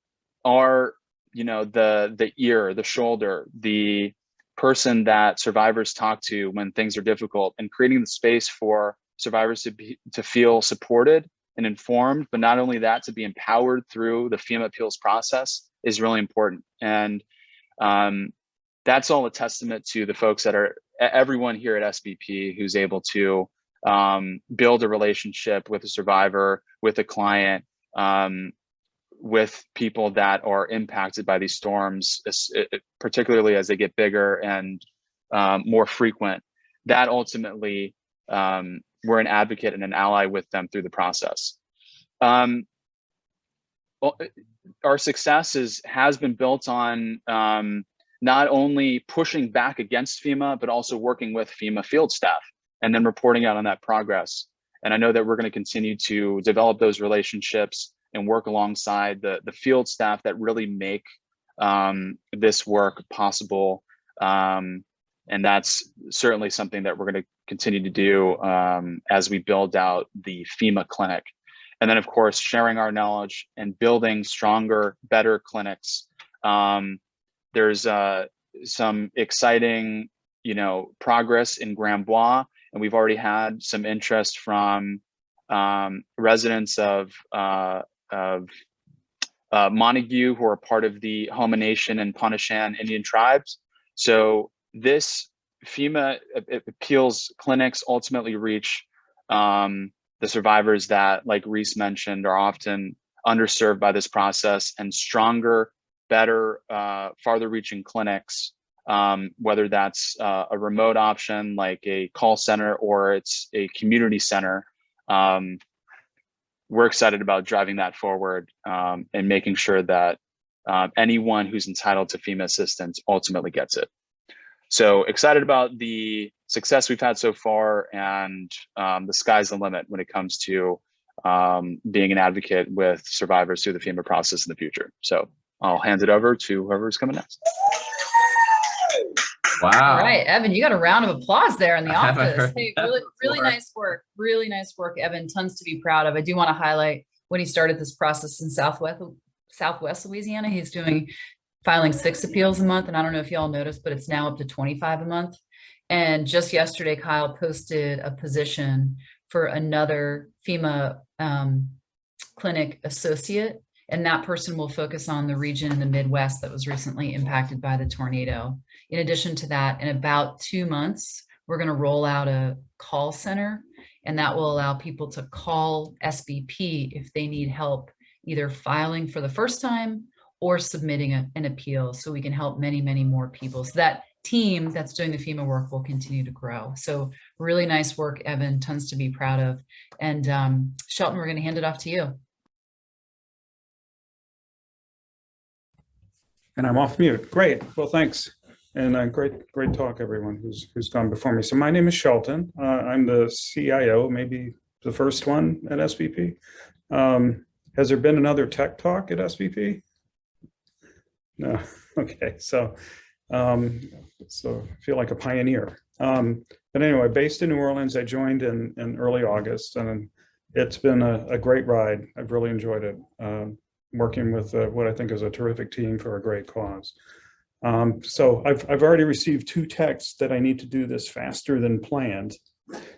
are, you know, the ear, the shoulder, the person that survivors talk to when things are difficult, and creating the space for survivors to feel supported and informed, but not only that, to be empowered through the FEMA appeals process is really important. And that's all a testament to the folks that are, everyone here at SBP who's able to build a relationship with a survivor, with a client, with people that are impacted by these storms, particularly as they get bigger and more frequent. That ultimately, we're an advocate and an ally with them through the process. Our success has been built on not only pushing back against FEMA, but also working with FEMA field staff and then reporting out on that progress. And I know that we're going to continue to develop those relationships and work alongside the field staff that really make this work possible. And that's certainly something that we're going to continue to do as we build out the FEMA clinic. And then, of course, sharing our knowledge and building stronger, better clinics. There's some exciting, progress in Grand Bois, and we've already had some interest from residents of Montague, who are part of the Houma Nation and Ponashan Indian tribes. So this FEMA appeals clinics ultimately reach the survivors that, like Reese mentioned, are often underserved by this process, and stronger, better, farther reaching clinics, whether that's a remote option like a call center or it's a community center. We're excited about driving that forward and making sure that anyone who's entitled to FEMA assistance ultimately gets it. So excited about the success we've had so far, and the sky's the limit when it comes to being an advocate with survivors through the FEMA process in the future. So I'll hand it over to whoever's coming next. All Wow. right, Evan, you got a round of applause there in the I haven't office. heard Hey, that really before. nice work. Really nice work, Evan. Tons to be proud of. I do want to highlight when he started this process in Southwest Louisiana, he's filing 6 appeals a month. And I don't know if y'all noticed, but it's now up to 25 a month. And just yesterday, Kyle posted a position for another FEMA clinic associate. And that person will focus on the region in the Midwest that was recently impacted by the tornado. In addition to that, in about 2 months, we're going to roll out a call center, and that will allow people to call SBP if they need help, either filing for the first time or submitting an appeal, so we can help many, many more people. So that team that's doing the FEMA work will continue to grow. So really nice work, Evan, tons to be proud of. And Shelton, we're going to hand it off to you. And I'm off mute. Great. Well, thanks. And great talk, everyone who's gone before me. So my name is Shelton. I'm the CIO, maybe the first one at SBP. Has there been another tech talk at SBP? No. Okay. So I feel like a pioneer. But anyway, based in New Orleans, I joined in early August, and it's been a great ride. I've really enjoyed it. Working with what I think is a terrific team for a great cause. So I've already received 2 texts that I need to do this faster than planned.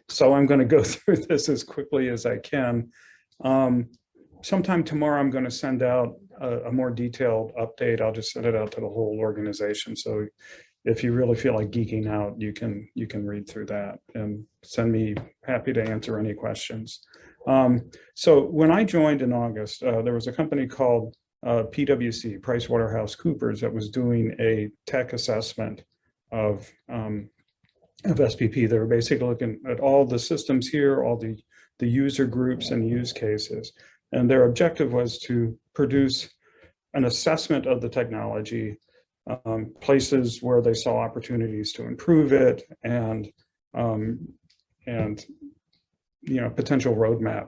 So I'm going to go through this as quickly as I can. Sometime tomorrow, I'm going to send out a more detailed update. I'll just send it out to the whole organization. So if you really feel like geeking out, you can read through that and send me, happy to answer any questions. So when I joined in August, there was a company called PwC, PricewaterhouseCoopers, that was doing a tech assessment of SBP. They were basically looking at all the systems here, all the user groups and use cases. And their objective was to produce an assessment of the technology, places where they saw opportunities to improve it, and potential roadmap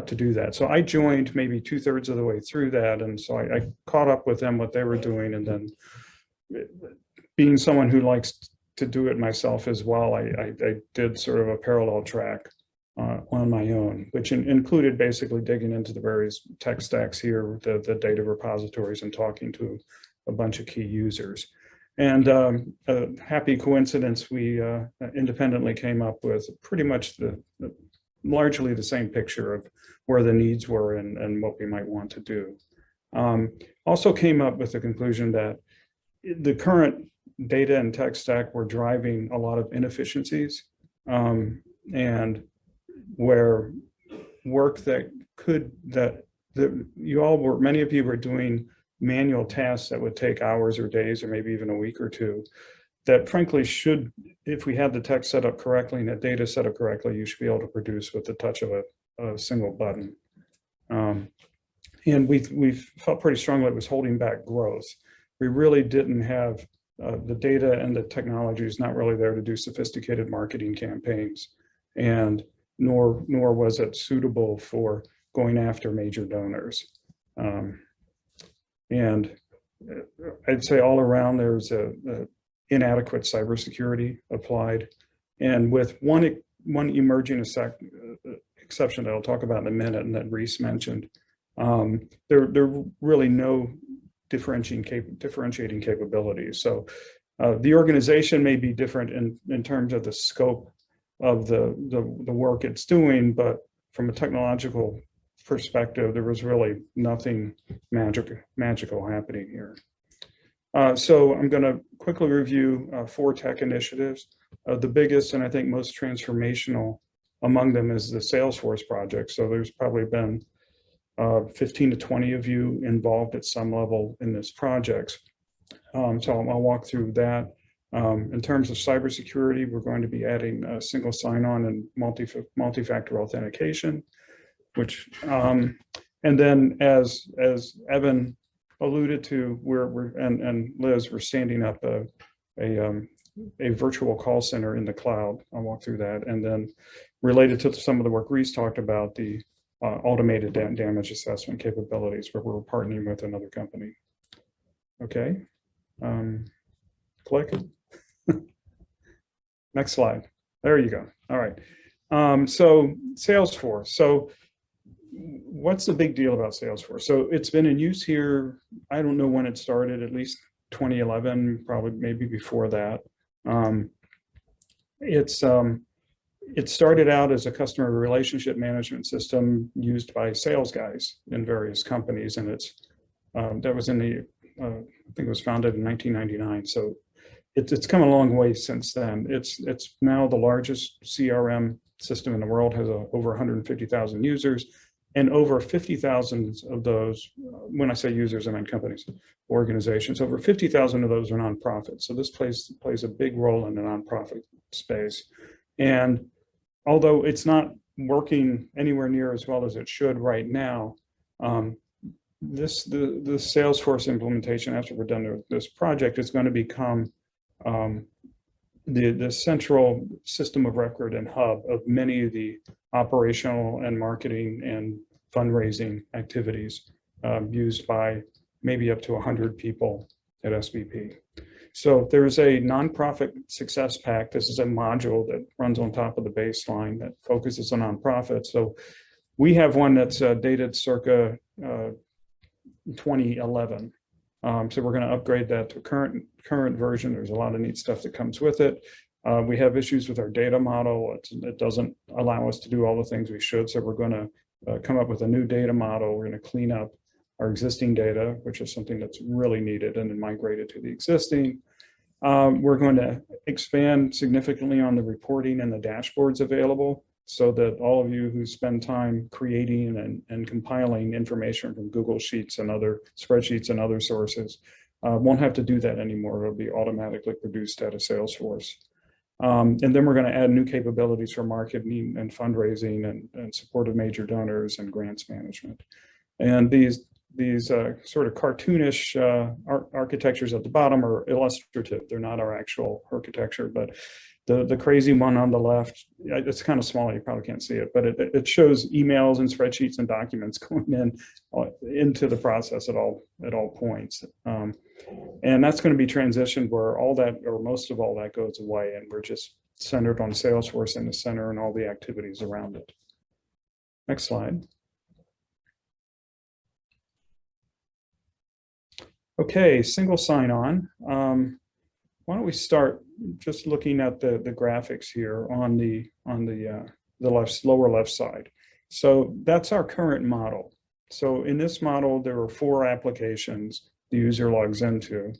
to do that. So I joined maybe 2/3 of the way through that, and so I caught up with them what they were doing, and then being someone who likes to do it myself as well, I did sort of a parallel track on my own, which included basically digging into the various tech stacks here, the data repositories, and talking to a bunch of key users. And a happy coincidence, we independently came up with pretty much largely the same picture of where the needs were and what we might want to do. Also came up with the conclusion that the current data and tech stack were driving a lot of inefficiencies, and where work many of you were doing manual tasks that would take hours or days or maybe even a week or two, that frankly should, if we had the tech set up correctly and the data set up correctly, you should be able to produce with the touch of a single button. And we felt pretty strongly it was holding back growth. We really didn't have the data, and the technology is not really there to do sophisticated marketing campaigns, and nor was it suitable for going after major donors. And I'd say all around there's a inadequate cybersecurity applied, and with one emerging exception that I'll talk about in a minute, and that Reese mentioned, there really no differentiating capabilities. So the organization may be different in terms of the scope of the work it's doing, but from a technological perspective, there was really nothing magical happening here. So I'm going to quickly review 4 tech initiatives. The biggest and I think most transformational among them is the Salesforce project. So there's probably been 15 to 20 of you involved at some level in this project. So I'll walk through that. In terms of cybersecurity, we're going to be adding a single sign-on and multi-factor authentication, which, and then as Evan alluded to, and Liz, we're standing up a virtual call center in the cloud. I'll walk through that. And then related to some of the work Reese talked about, the automated damage assessment capabilities, where we're partnering with another company. Okay, click. Next slide. There you go. All right. So Salesforce. So what's the big deal about Salesforce? So it's been in use here. I don't know when it started, at least 2011, probably maybe before that. It started out as a customer relationship management system used by sales guys in various companies, and that was in the I think it was founded in 1999. So it's come a long way since then. It's now the largest CRM system in the world, has over 150,000 users, and over 50,000 of those, when I say users, I mean companies, organizations, over 50,000 of those are nonprofits. So this plays a big role in the nonprofit space. And although it's not working anywhere near as well as it should right now, the Salesforce implementation, after we're done with this project, is going to become the central system of record and hub of many of the operational and marketing and fundraising activities used by maybe up to 100 people at SBP. So there's a nonprofit success pack. This is a module that runs on top of the baseline that focuses on nonprofits. So we have one that's dated circa 2011. So we're going to upgrade that to current version. There's a lot of neat stuff that comes with it. We have issues with our data model. It doesn't allow us to do all the things we should. So we're going to come up with a new data model. We're going to clean up our existing data, which is something that's really needed, and then migrate it to the existing. We're going to expand significantly on the reporting and the dashboards available, so that all of you who spend time creating and compiling information from Google Sheets and other spreadsheets and other sources won't have to do that anymore. It'll be automatically produced out of Salesforce. And then we're going to add new capabilities for marketing and fundraising and support of major donors and grants management. And these sort of cartoonish architectures at the bottom are illustrative. They're not our actual architecture, but the crazy one on the left, it's kind of small, you probably can't see it, but it shows emails and spreadsheets and documents going into the process at all points. And that's going to be transitioned where all that, or most of all that, goes away, and we're just centered on Salesforce in the center and all the activities around it. Next slide. Okay, single sign-on. Why don't we start just looking at the graphics here on the lower left side. So that's our current model. So in this model, there are 4 applications the user logs into,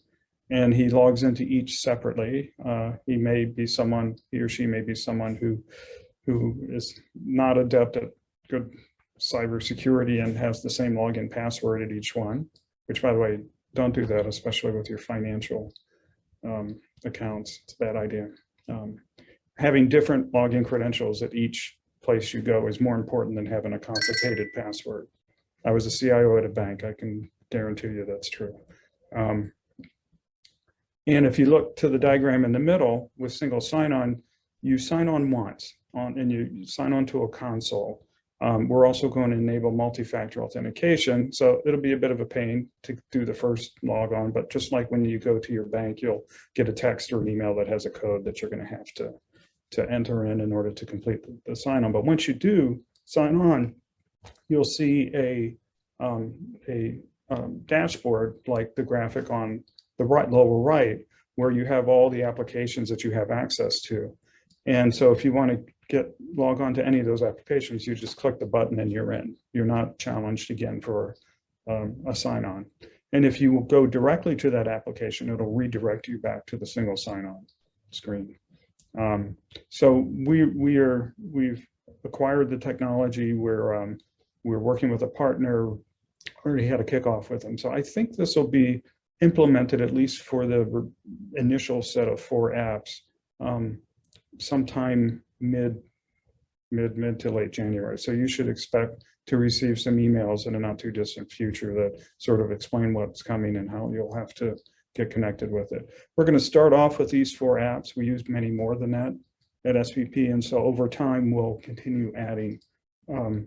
and he logs into each separately. He or she may be someone who is not adept at good cybersecurity and has the same login password at each one, which, by the way, don't do that, especially with your financial accounts. It's a bad idea. Having different login credentials at each place you go is more important than having a complicated password. I was a CIO at a bank. I can guarantee you that's true. And if you look to the diagram in the middle with single sign-on, you sign on once and you sign on to a console. We're also going to enable multi-factor authentication. So it'll be a bit of a pain to do the first log on, but just like when you go to your bank, you'll get a text or an email that has a code that you're going to have to enter in order to complete the sign on. But once you do sign on, you'll see a dashboard like the graphic on the lower right, where you have all the applications that you have access to. And so if you want to log on to any of those applications, you just click the button and you're in. You're not challenged again for a sign on. And if you go directly to that application, it'll redirect you back to the single sign on screen. So we've acquired the technology. We're working with a partner, already had a kickoff with them. So I think this will be implemented, at least for the initial set of 4 apps, sometime mid to late January. So you should expect to receive some emails in a not too distant future that sort of explain what's coming and how you'll have to get connected with it. We're going to start off with these 4 apps. We use many more than that at SVP, and so over time we'll continue adding,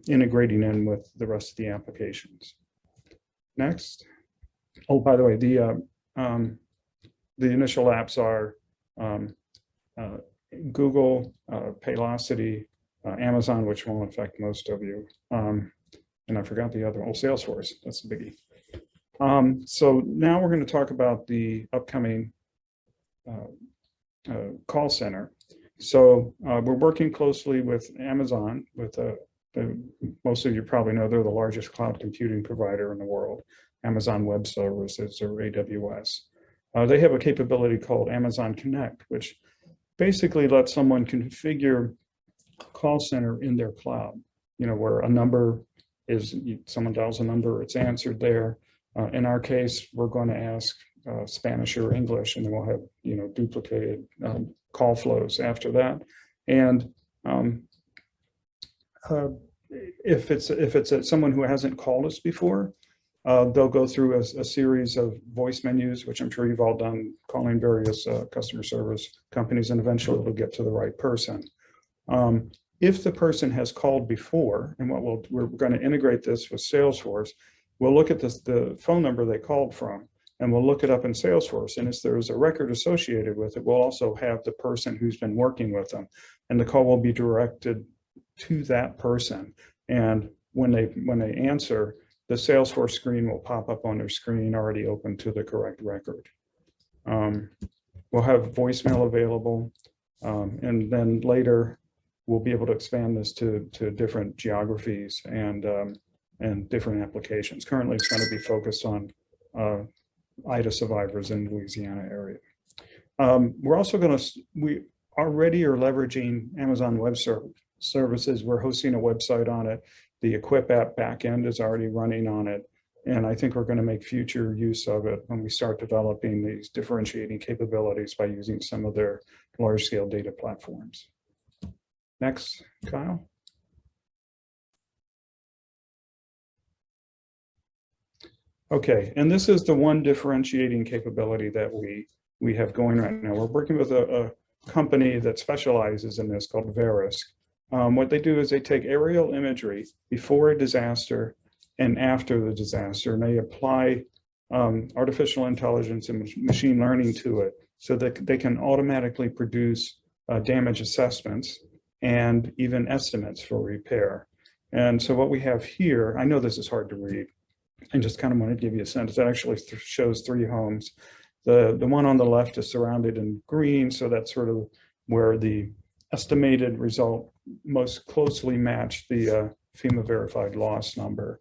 integrating in with the rest of the applications. Next. Oh, by the way, the initial apps are Google, Paylocity, Amazon, which won't affect most of you, and I forgot the other. Oh, Salesforce. That's a biggie. So now we're going to talk about the upcoming call center. So we're working closely with Amazon. With most of you probably know they're the largest cloud computing provider in the world. Amazon Web Services, or AWS. They have a capability called Amazon Connect, which basically lets someone configure a call center in their cloud. You know, where a number is, someone dials a number, it's answered there. In our case, we're going to ask Spanish or English, and then we'll have, you know, duplicated call flows after that. And if it's someone who hasn't called us before, they'll go through a series of voice menus, which I'm sure you've all done, calling various customer service companies, and eventually it'll get to the right person. If the person has called before, and we're going to integrate this with Salesforce, we'll look at the phone number they called from, and we'll look it up in Salesforce. And if there's a record associated with it, we'll also have the person who's been working with them, and the call will be directed to that person. And when they answer, the Salesforce screen will pop up on their screen already open to the correct record. We'll have voicemail available, and then later we'll be able to expand this to different geographies and different applications. Currently, it's going to be focused on IDA survivors in the Louisiana area. We're also going to, we already are leveraging Amazon Web Services. We're hosting a website on it. The Equip app backend is already running on it. And I think we're going to make future use of it when we start developing these differentiating capabilities by using some of their large-scale data platforms. Next, Kyle. Okay, and this is the one differentiating capability that we have going right now. We're working with a company that specializes in this called Verisk. What they do is they take aerial imagery before a disaster and after the disaster, and they apply artificial intelligence and machine learning to it so that they can automatically produce damage assessments and even estimates for repair. And so what we have here, I know this is hard to read, I just kind of want to give you a sense. It actually shows 3 homes. The one on the left is surrounded in green, so that's sort of where the estimated result most closely matched the FEMA verified loss number.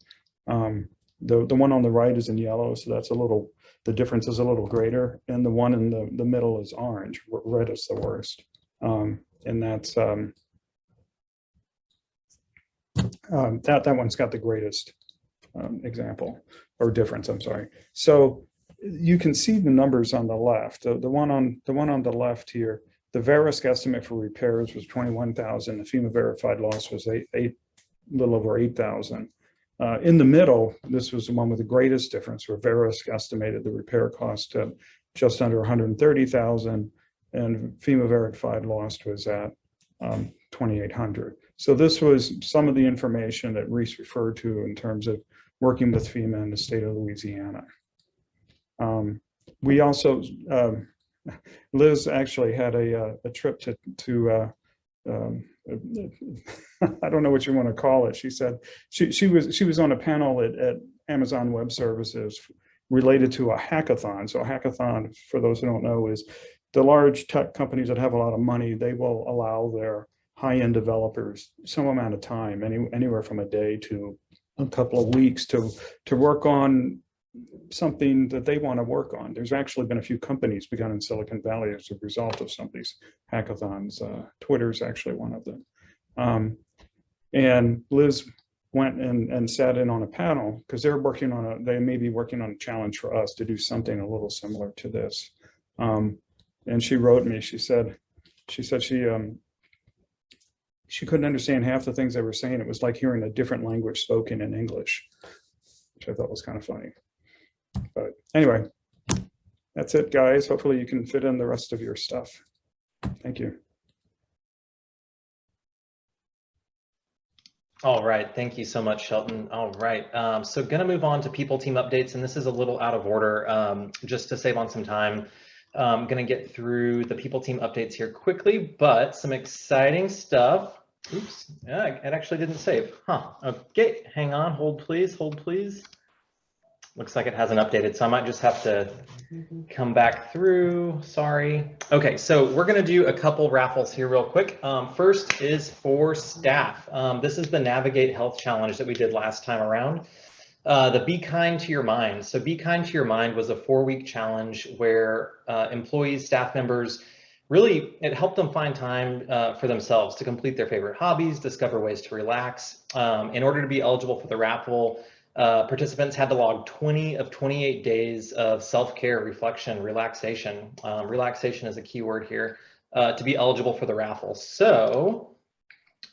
The one on the right is in yellow, so that's the difference is a little greater, and the one in the middle is orange. Red is the worst, and that's that one's got the greatest example or difference. I'm sorry. So you can see the numbers on the left. The one on the left here, the Verisk estimate for repairs was 21,000. The FEMA verified loss was a little over 8,000. In the middle, this was the one with the greatest difference, where Verisk estimated the repair cost at just under 130,000, and FEMA verified loss was at 2,800. So this was some of the information that Reese referred to in terms of working with FEMA in the state of Louisiana. We also, Liz actually had a trip to I don't know what you want to call it. She said she was on a panel at Amazon Web Services related to a hackathon. So a hackathon, for those who don't know, is the large tech companies that have a lot of money, they will allow their high-end developers some amount of time, anywhere from a day to a couple of weeks to work on something that they want to work on. There's actually been a few companies begun in Silicon Valley as a result of some of these hackathons. Twitter's actually one of them. And Liz went and sat in on a panel because they may be working on a challenge for us to do something a little similar to this. And she wrote me, she said she couldn't understand half the things they were saying. It was like hearing a different language spoken in English, which I thought was kind of funny. But anyway, that's it, guys. Hopefully you can fit in the rest of your stuff. Thank you. All right, thank you so much, Shelton. All right, so gonna move on to people team updates, and this is a little out of order, just to save on some time. I'm gonna get through the people team updates here quickly, but some exciting stuff. Oops, yeah, it actually didn't save, huh? Okay, hang on, hold please, hold please. Looks like it hasn't updated, so I might just have to come back through, sorry. Okay, so we're gonna do a couple raffles here real quick. First is for staff. This is the Navigate Health Challenge that we did last time around. The Be Kind to Your Mind. So Be Kind to Your Mind was a 4-week challenge where employees, staff members, really, it helped them find time for themselves to complete their favorite hobbies, discover ways to relax. In order to be eligible for the raffle, participants had to log 20 of 28 days of self-care, reflection, relaxation. Relaxation is a key word here to be eligible for the raffle. So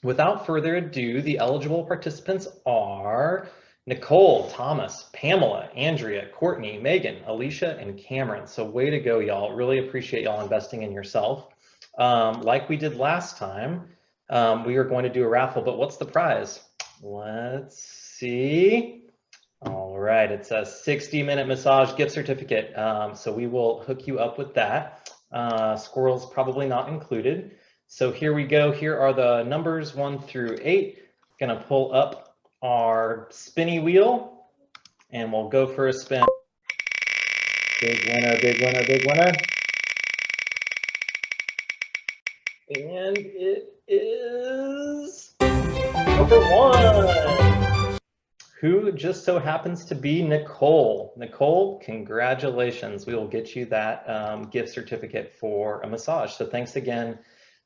without further ado, the eligible participants are Nicole, Thomas, Pamela, Andrea, Courtney, Megan, Alicia, and Cameron. So way to go, y'all. Really appreciate y'all investing in yourself. Like we did last time, we are going to do a raffle, but what's the prize? Let's see. All right, it's a 60-minute massage gift certificate. So we will hook you up with that. Squirrels probably not included. So here we go. Here are the numbers 1 through 8. Gonna pull up our spinny wheel and we'll go for a spin. Big winner, big winner, big winner. And it is number 1, who just so happens to be Nicole. Nicole, congratulations. We will get you that gift certificate for a massage. So thanks again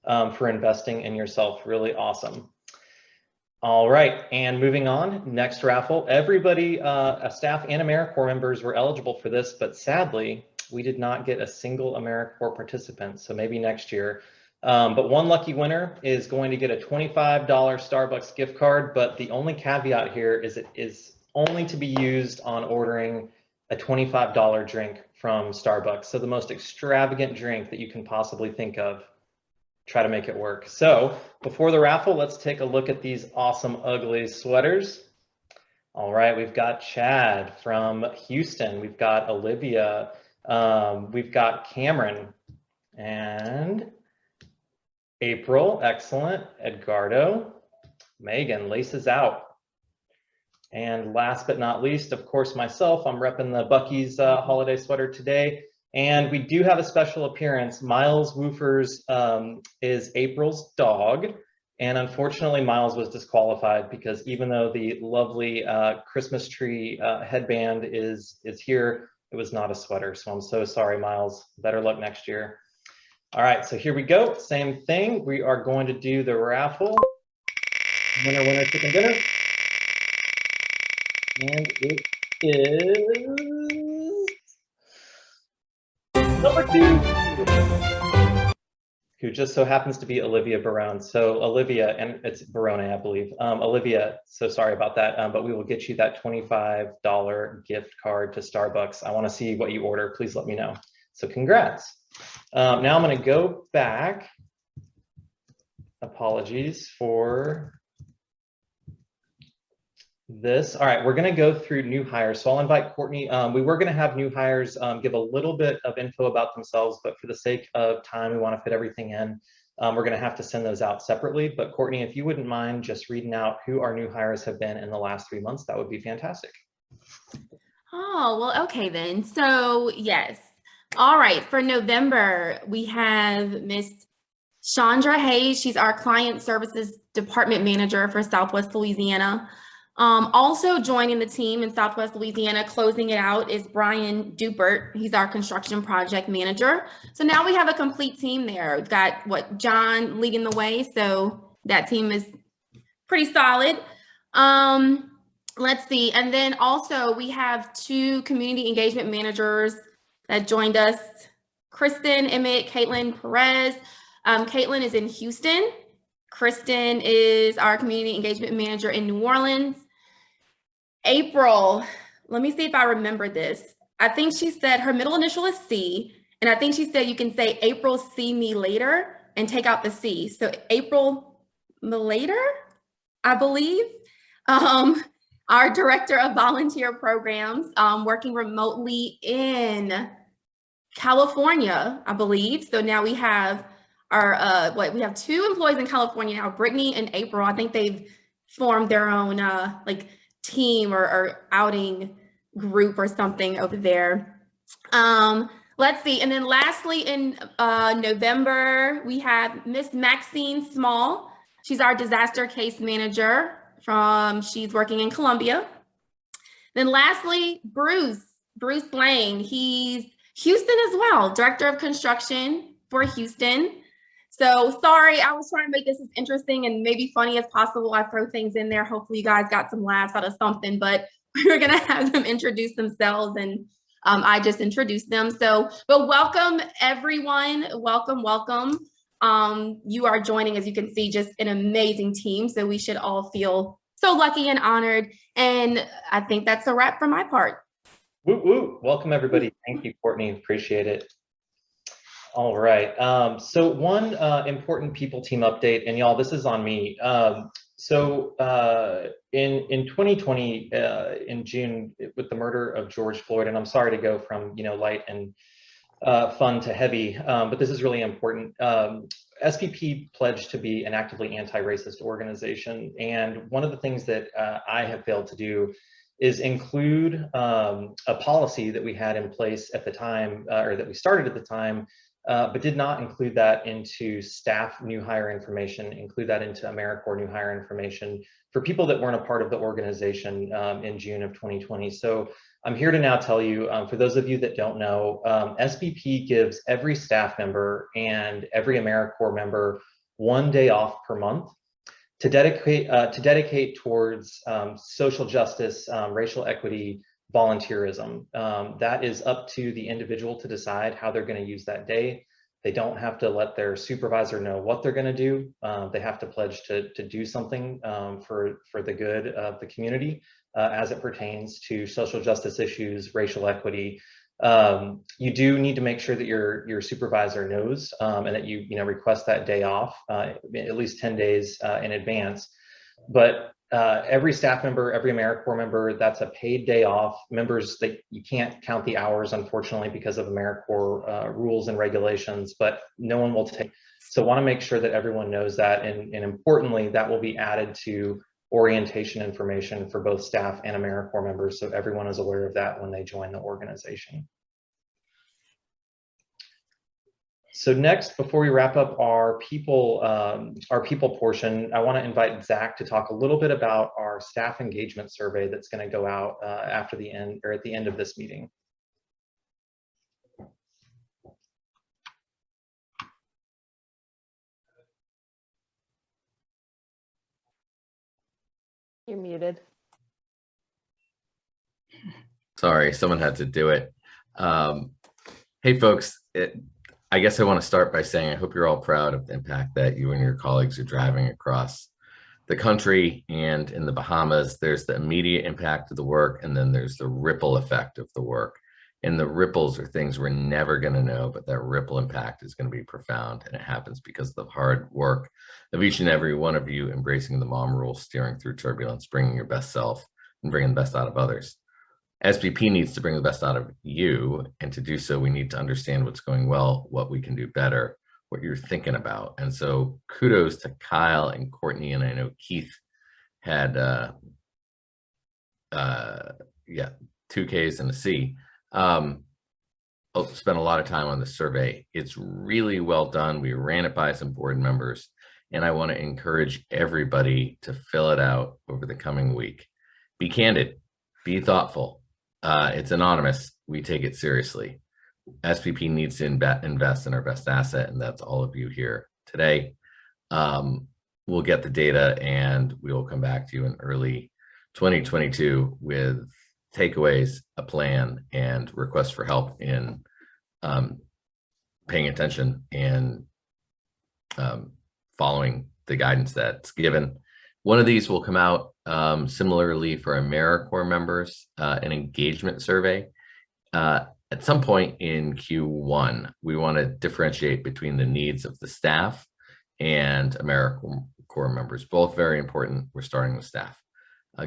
for investing in yourself. Really awesome. All right, and moving on, next raffle. Everybody, staff and AmeriCorps members were eligible for this, but sadly, we did not get a single AmeriCorps participant, so maybe next year. But one lucky winner is going to get a $25 Starbucks gift card, but the only caveat here is it is only to be used on ordering a $25 drink from Starbucks. So the most extravagant drink that you can possibly think of. Try to make it work. So before the raffle, let's take a look at these awesome ugly sweaters. All right, we've got Chad from Houston. We've got Olivia. We've got Cameron and April. Excellent. Edgardo. Megan, laces out. And last but not least, of course, myself. I'm repping the Buc-ee's holiday sweater today. And we do have a special appearance. Miles Woofers is April's dog. And unfortunately, Miles was disqualified because even though the lovely Christmas tree headband is here, it was not a sweater. So I'm so sorry, Miles. Better luck next year. All right, so here we go. Same thing. We are going to do the raffle. Winner, winner, chicken dinner. And it is number 2, who just so happens to be Olivia Barone. So Olivia, and it's Barone, I believe. Olivia, so sorry about that, but we will get you that $25 gift card to Starbucks. I want to see what you order. Please let me know. So congrats. Now I'm going to go back Apologies for this. All right, we're going to go through new hires. So I'll invite Courtney. We were going to have new hires give a little bit of info about themselves, but for the sake of time, we want to fit everything in. We're going to have to send those out separately. But Courtney, if you wouldn't mind just reading out who our new hires have been in the last 3 months, that would be fantastic. Oh, well, okay then. So yes. All right, for November, we have Miss Chandra Hayes. She's our Client Services Department Manager for Southwest Louisiana. Also joining the team in Southwest Louisiana, closing it out, is Brian Dupert. He's our Construction Project Manager. So now we have a complete team there. We've got John leading the way. So that team is pretty solid. Let's see. And then also we have 2 community engagement managers that joined us, Kristen Emmett, Caitlin Perez. Caitlin is in Houston. Kristen is our community engagement manager in New Orleans. April, let me see if I remember this. I think she said her middle initial is C, and I think she said you can say April, see me later, and take out the C. So April later, I believe. Our Director of Volunteer Programs, working remotely in California, I believe. So now we have our, we have 2 employees in California now, Brittany and April. I think they've formed their own like team or outing group or something over there. Let's see. And then lastly, in November, we have Miss Maxine Small. She's our disaster case manager she's working in Columbia. Then lastly, Bruce Blaine. He's Houston as well, Director of Construction for Houston. So sorry, I was trying to make this as interesting and maybe funny as possible. I throw things in there. Hopefully you guys got some laughs out of something, but we're gonna have them introduce themselves, and I just introduced them. So, but welcome everyone, welcome. You are joining, as you can see, just an amazing team. So we should all feel so lucky and honored. And I think that's a wrap for my part. Woo woo. Welcome everybody. Thank you, Courtney. Appreciate it. All right. So one important people team update, and y'all, this is on me. So in 2020, in June, with the murder of George Floyd, and I'm sorry to go from light and fun to heavy, but this is really important. SPP pledged to be an actively anti-racist organization, and one of the things that I have failed to do is include a policy that we had in place at the time, or that we started at the time, but did not include that into staff new hire information, include that into AmeriCorps new hire information for people that weren't a part of the organization in June of 2020. So I'm here to now tell you, for those of you that don't know, SPP gives every staff member and every AmeriCorps member 1 day off per month to dedicate towards social justice, racial equity, volunteerism. That is up to the individual to decide how they're going to use that day. They don't have to let their supervisor know what they're going to do. They have to pledge to do something for the good of the community as it pertains to social justice issues, racial equity. You do need to make sure that your supervisor knows and that you request that day off at least 10 days in advance. But every staff member, every AmeriCorps member, that's a paid day off. Members, you can't count the hours, unfortunately, because of AmeriCorps rules and regulations, but no one will take. So want to make sure that everyone knows that, and importantly, that will be added to orientation information for both staff and AmeriCorps members, so everyone is aware of that when they join the organization. So next, before we wrap up our people portion, I want to invite Zach to talk a little bit about our staff engagement survey that's going to go out after the end, or at the end of this meeting. You're muted. Sorry, someone had to do it. Hey folks, I guess I want to start by saying I hope you're all proud of the impact that you and your colleagues are driving across the country and in the Bahamas. There's the immediate impact of the work, and then there's the ripple effect of the work. And the ripples are things we're never going to know, but that ripple impact is going to be profound. And it happens because of the hard work of each and every one of you embracing the mom rule, steering through turbulence, bringing your best self, and bringing the best out of others. SBP needs to bring the best out of you. And to do so, we need to understand what's going well, what we can do better, what you're thinking about. And so kudos to Kyle and Courtney. And I know Keith had, two Ks and a C. Spent a lot of time on the survey. It's really well done. We ran it by some board members, and I want to encourage everybody to fill it out over the coming week. Be candid, be thoughtful. It's anonymous. We take it seriously. SPP needs to invest in our best asset, and that's all of you here today. We'll get the data, and we will come back to you in early 2022 with takeaways, a plan, and requests for help in paying attention and following the guidance that's given. One of these will come out similarly for AmeriCorps members, an engagement survey. At some point in Q1, we want to differentiate between the needs of the staff and AmeriCorps members, both very important. We're starting with staff.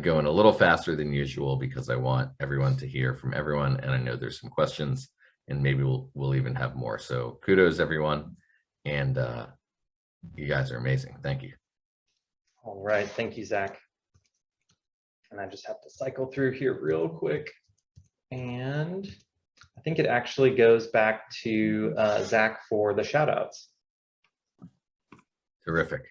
Going a little faster than usual because I want everyone to hear from everyone, and I know there's some questions, and maybe we'll even have more. So kudos everyone, and you guys are amazing. Thank you. All right, thank you, Zach. And I just have to cycle through here real quick, and I think it actually goes back to Zach for the shout outs. Terrific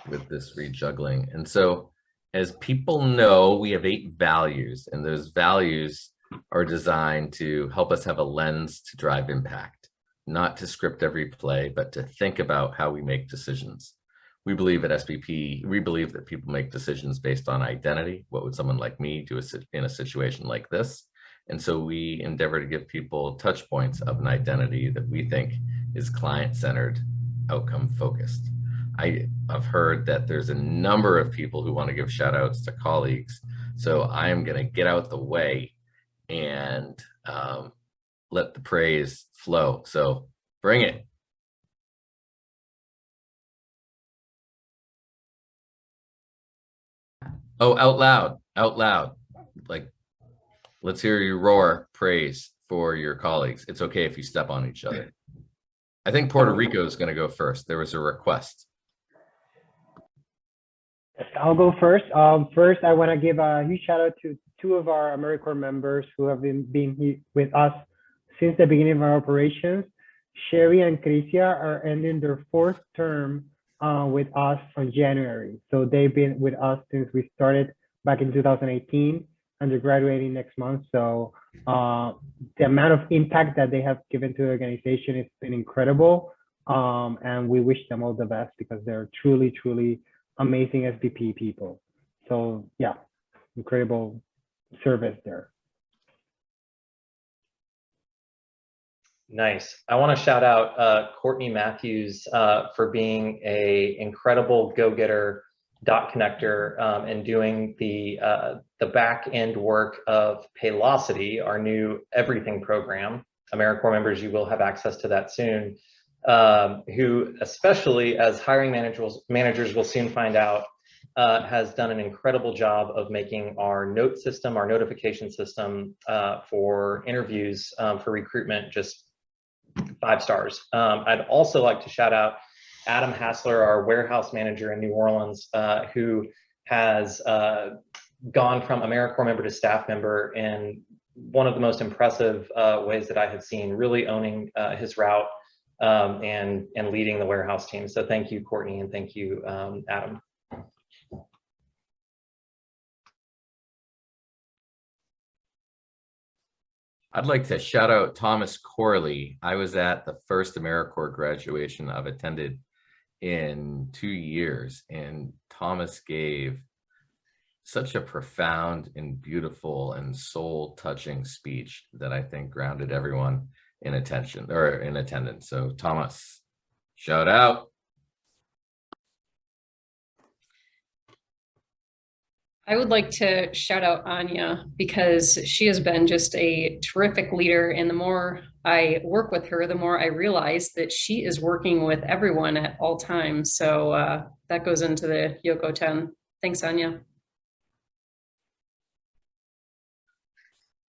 with this rejuggling. And so, as people know, we have 8 values, and those values are designed to help us have a lens to drive impact, not to script every play, but to think about how we make decisions. We believe at SBP, we believe that people make decisions based on identity. What would someone like me do in a situation like this? And so we endeavor to give people touch points of an identity that we think is client-centered, outcome-focused. I've heard that there's a number of people who want to give shout outs to colleagues. So I am going to get out the way and let the praise flow. So bring it. Oh, out loud. Like, let's hear you roar praise for your colleagues. It's okay if you step on each other. I think Puerto Rico is going to go first. There was a request. I'll go first. First, I want to give a huge shout out to 2 of our AmeriCorps members who have been with us since the beginning of our operations. Sherry and Crisia are ending their 4th term with us on January. So they've been with us since we started back in 2018, and they're graduating next month. So the amount of impact that they have given to the organization has been incredible. And we wish them all the best because they're truly, truly amazing SBP people. So yeah, incredible service there. Nice. I want to shout out Courtney Matthews for being an incredible go-getter, dot connector, and doing the back end work of Paylocity, our new everything program. AmeriCorps members, you will have access to that soon. Who, especially as hiring managers will soon find out, has done an incredible job of making our note system, our notification system for interviews for recruitment just 5 stars. I'd also like to shout out Adam Hassler, our warehouse manager in New Orleans, who has gone from AmeriCorps member to staff member in one of the most impressive ways that I have seen, really owning his route and leading the warehouse team. So thank you, Courtney, and thank you, Adam. I'd like to shout out Thomas Corley. I was at the first AmeriCorps graduation I've attended in 2 years, and Thomas gave such a profound and beautiful and soul-touching speech that I think grounded everyone in attention or in attendance. So Thomas, shout out. I would like to shout out Anya because she has been just a terrific leader. And the more I work with her, the more I realize that she is working with everyone at all times. So that goes into the Yoko 10. Thanks, Anya.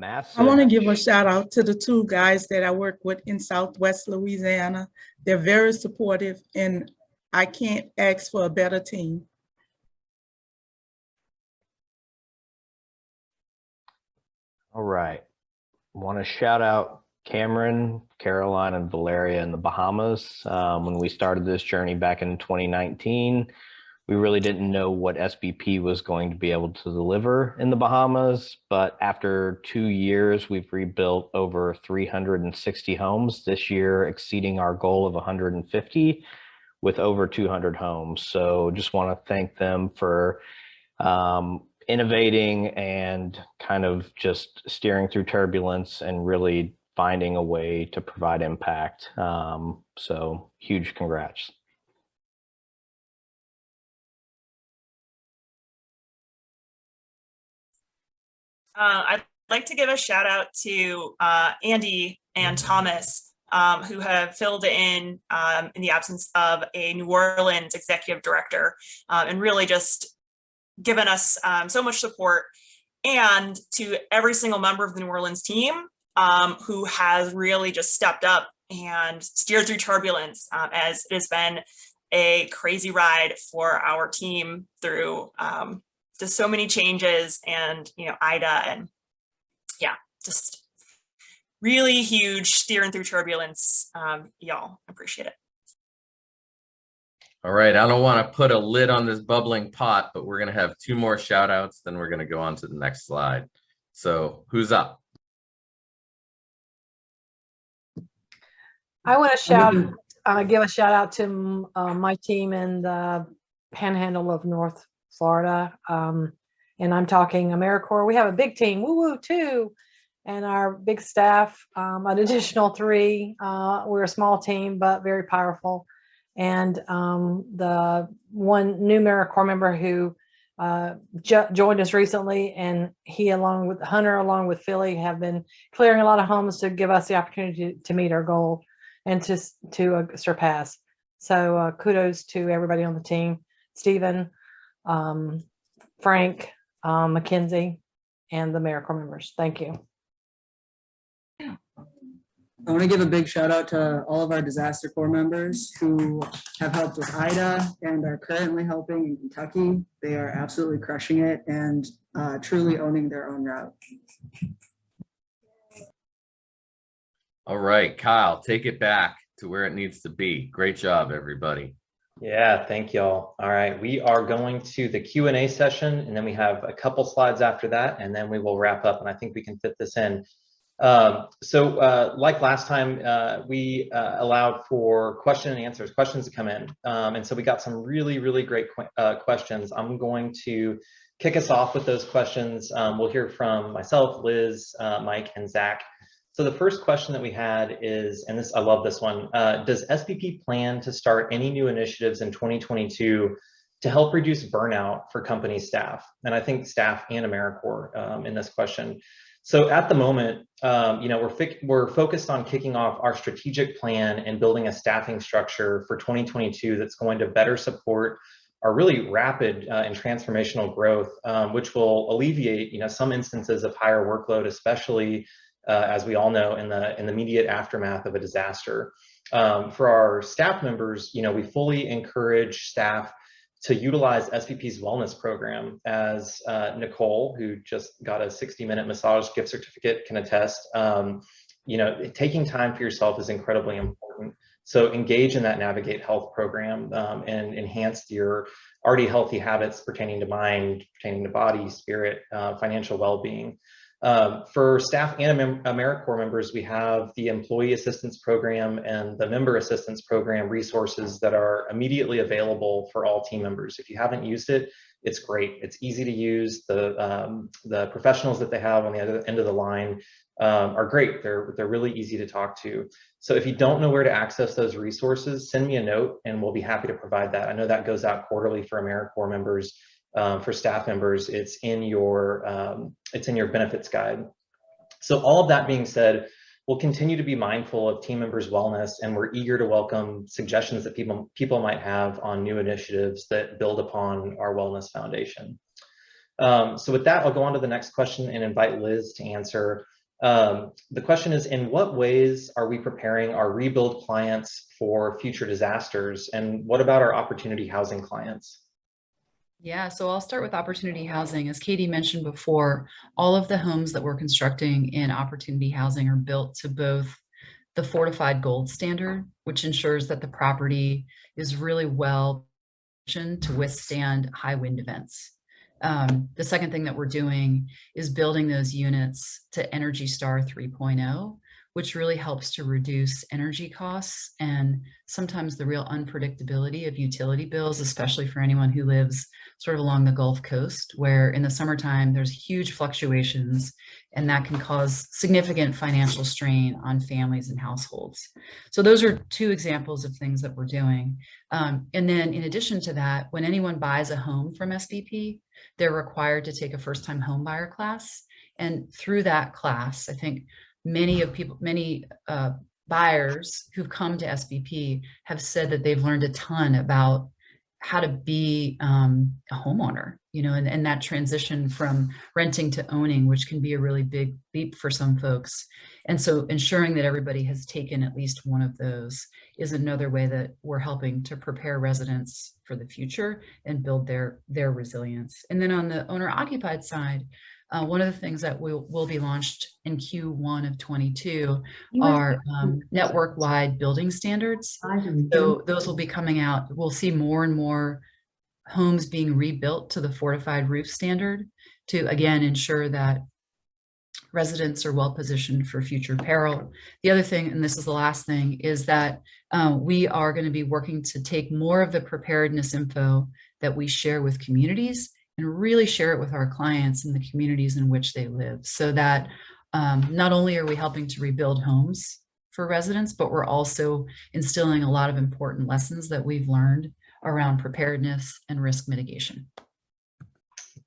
I want to give a shout out to the two guys that I work with in Southwest Louisiana. They're very supportive and I can't ask for a better team. All right. I want to shout out Cameron, Caroline, and Valeria in the Bahamas. When we started this journey back in 2019, we really didn't know what SBP was going to be able to deliver in the Bahamas, but after 2 years, we've rebuilt over 360 homes this year, exceeding our goal of 150 with over 200 homes. So just want to thank them for innovating and kind of just steering through turbulence and really finding a way to provide impact. So huge congrats. I'd like to give a shout out to Andy and Thomas, who have filled in the absence of a New Orleans executive director, and really just given us so much support, and to every single member of the New Orleans team who has really just stepped up and steered through turbulence, as it has been a crazy ride for our team through just so many changes, and Ida, and yeah, just really huge steering through turbulence. Y'all, appreciate it. All right, I don't want to put a lid on this bubbling pot, but we're going to have 2 more shout outs, then we're going to go on to the next slide. So who's up? I want to give a shout out to my team in the Panhandle of North Florida. And I'm talking AmeriCorps. We have a big team, woo-woo, 2, and our big staff, an additional 3. We're a small team, but very powerful. And the one new AmeriCorps member who joined us recently, and he, along with Hunter, along with Philly, have been clearing a lot of homes to give us the opportunity to meet our goal and to surpass. So kudos to everybody on the team, Stephen, Frank, Mackenzie, and the AmeriCorps members. Thank you. I want to give a big shout out to all of our disaster corps members who have helped with Ida and are currently helping in Kentucky. They are absolutely crushing it and truly owning their own route. All right, Kyle, take it back to where it needs to be. Great job, everybody. Yeah, thank y'all. All right, we are going to the Q&A session, and then we have a couple slides after that, and then we will wrap up, and I think we can fit this in. Like last time, we allowed for question and answers, questions to come in. And so we got some really, really great questions. I'm going to kick us off with those questions. We'll hear from myself, Liz, Mike, and Zach. So the first question that we had is, and this, I love this one, does SBP plan to start any new initiatives in 2022 to help reduce burnout for company staff? And I think staff and AmeriCorps in this question. So at the moment, we're focused on kicking off our strategic plan and building a staffing structure for 2022 that's going to better support our really rapid and transformational growth, which will alleviate, some instances of higher workload, especially as we all know, in the immediate aftermath of a disaster. For our staff members, we fully encourage staff to utilize SBP's wellness program, as Nicole, who just got a 60-minute massage gift certificate, can attest. Taking time for yourself is incredibly important. So engage in that Navigate Health program and enhance your already healthy habits pertaining to mind, pertaining to body, spirit, financial well-being. For staff and AmeriCorps members, we have the Employee Assistance Program and the Member Assistance Program resources that are immediately available for all team members. If you haven't used it, it's great. It's easy to use. The professionals that they have on the other end of the line are great. They're really easy to talk to. So if you don't know where to access those resources, send me a note and we'll be happy to provide that. I know that goes out quarterly for AmeriCorps members. For staff members, it's in your benefits guide. So all of that being said, we'll continue to be mindful of team members' wellness, and we're eager to welcome suggestions that people might have on new initiatives that build upon our wellness foundation. So with that, I'll go on to the next question and invite Liz to answer. The question is, in what ways are we preparing our rebuild clients for future disasters? And what about our opportunity housing clients? Yeah, so I'll start with opportunity housing. As Katie mentioned before, all of the homes that we're constructing in opportunity housing are built to both the fortified gold standard, which ensures that the property is really well positioned to withstand high wind events. The second thing that we're doing is building those units to Energy Star 3.0, which really helps to reduce energy costs and sometimes the real unpredictability of utility bills, especially for anyone who lives sort of along the Gulf Coast, where in the summertime there's huge fluctuations, and that can cause significant financial strain on families and households. So those are two examples of things that we're doing. And then in addition to that, when anyone buys a home from SBP, they're required to take a first-time home buyer class. And through that class, I think many buyers who've come to SBP have said that they've learned a ton about how to be a homeowner, you know, and that transition from renting to owning, which can be a really big leap for some folks. And so ensuring that everybody has taken at least one of those is another way that we're helping to prepare residents for the future and build their resilience. And then on the owner occupied side, one of the things that will be launched in Q1 of 22 are network-wide building standards. So those will be coming out. We'll see more and more homes being rebuilt to the fortified roof standard to, again, ensure that residents are well positioned for future peril. The other thing, and this is the last thing, is that we are going to be working to take more of the preparedness info that we share with communities and really share it with our clients in the communities in which they live, so that not only are we helping to rebuild homes for residents, but we're also instilling a lot of important lessons that we've learned around preparedness and risk mitigation.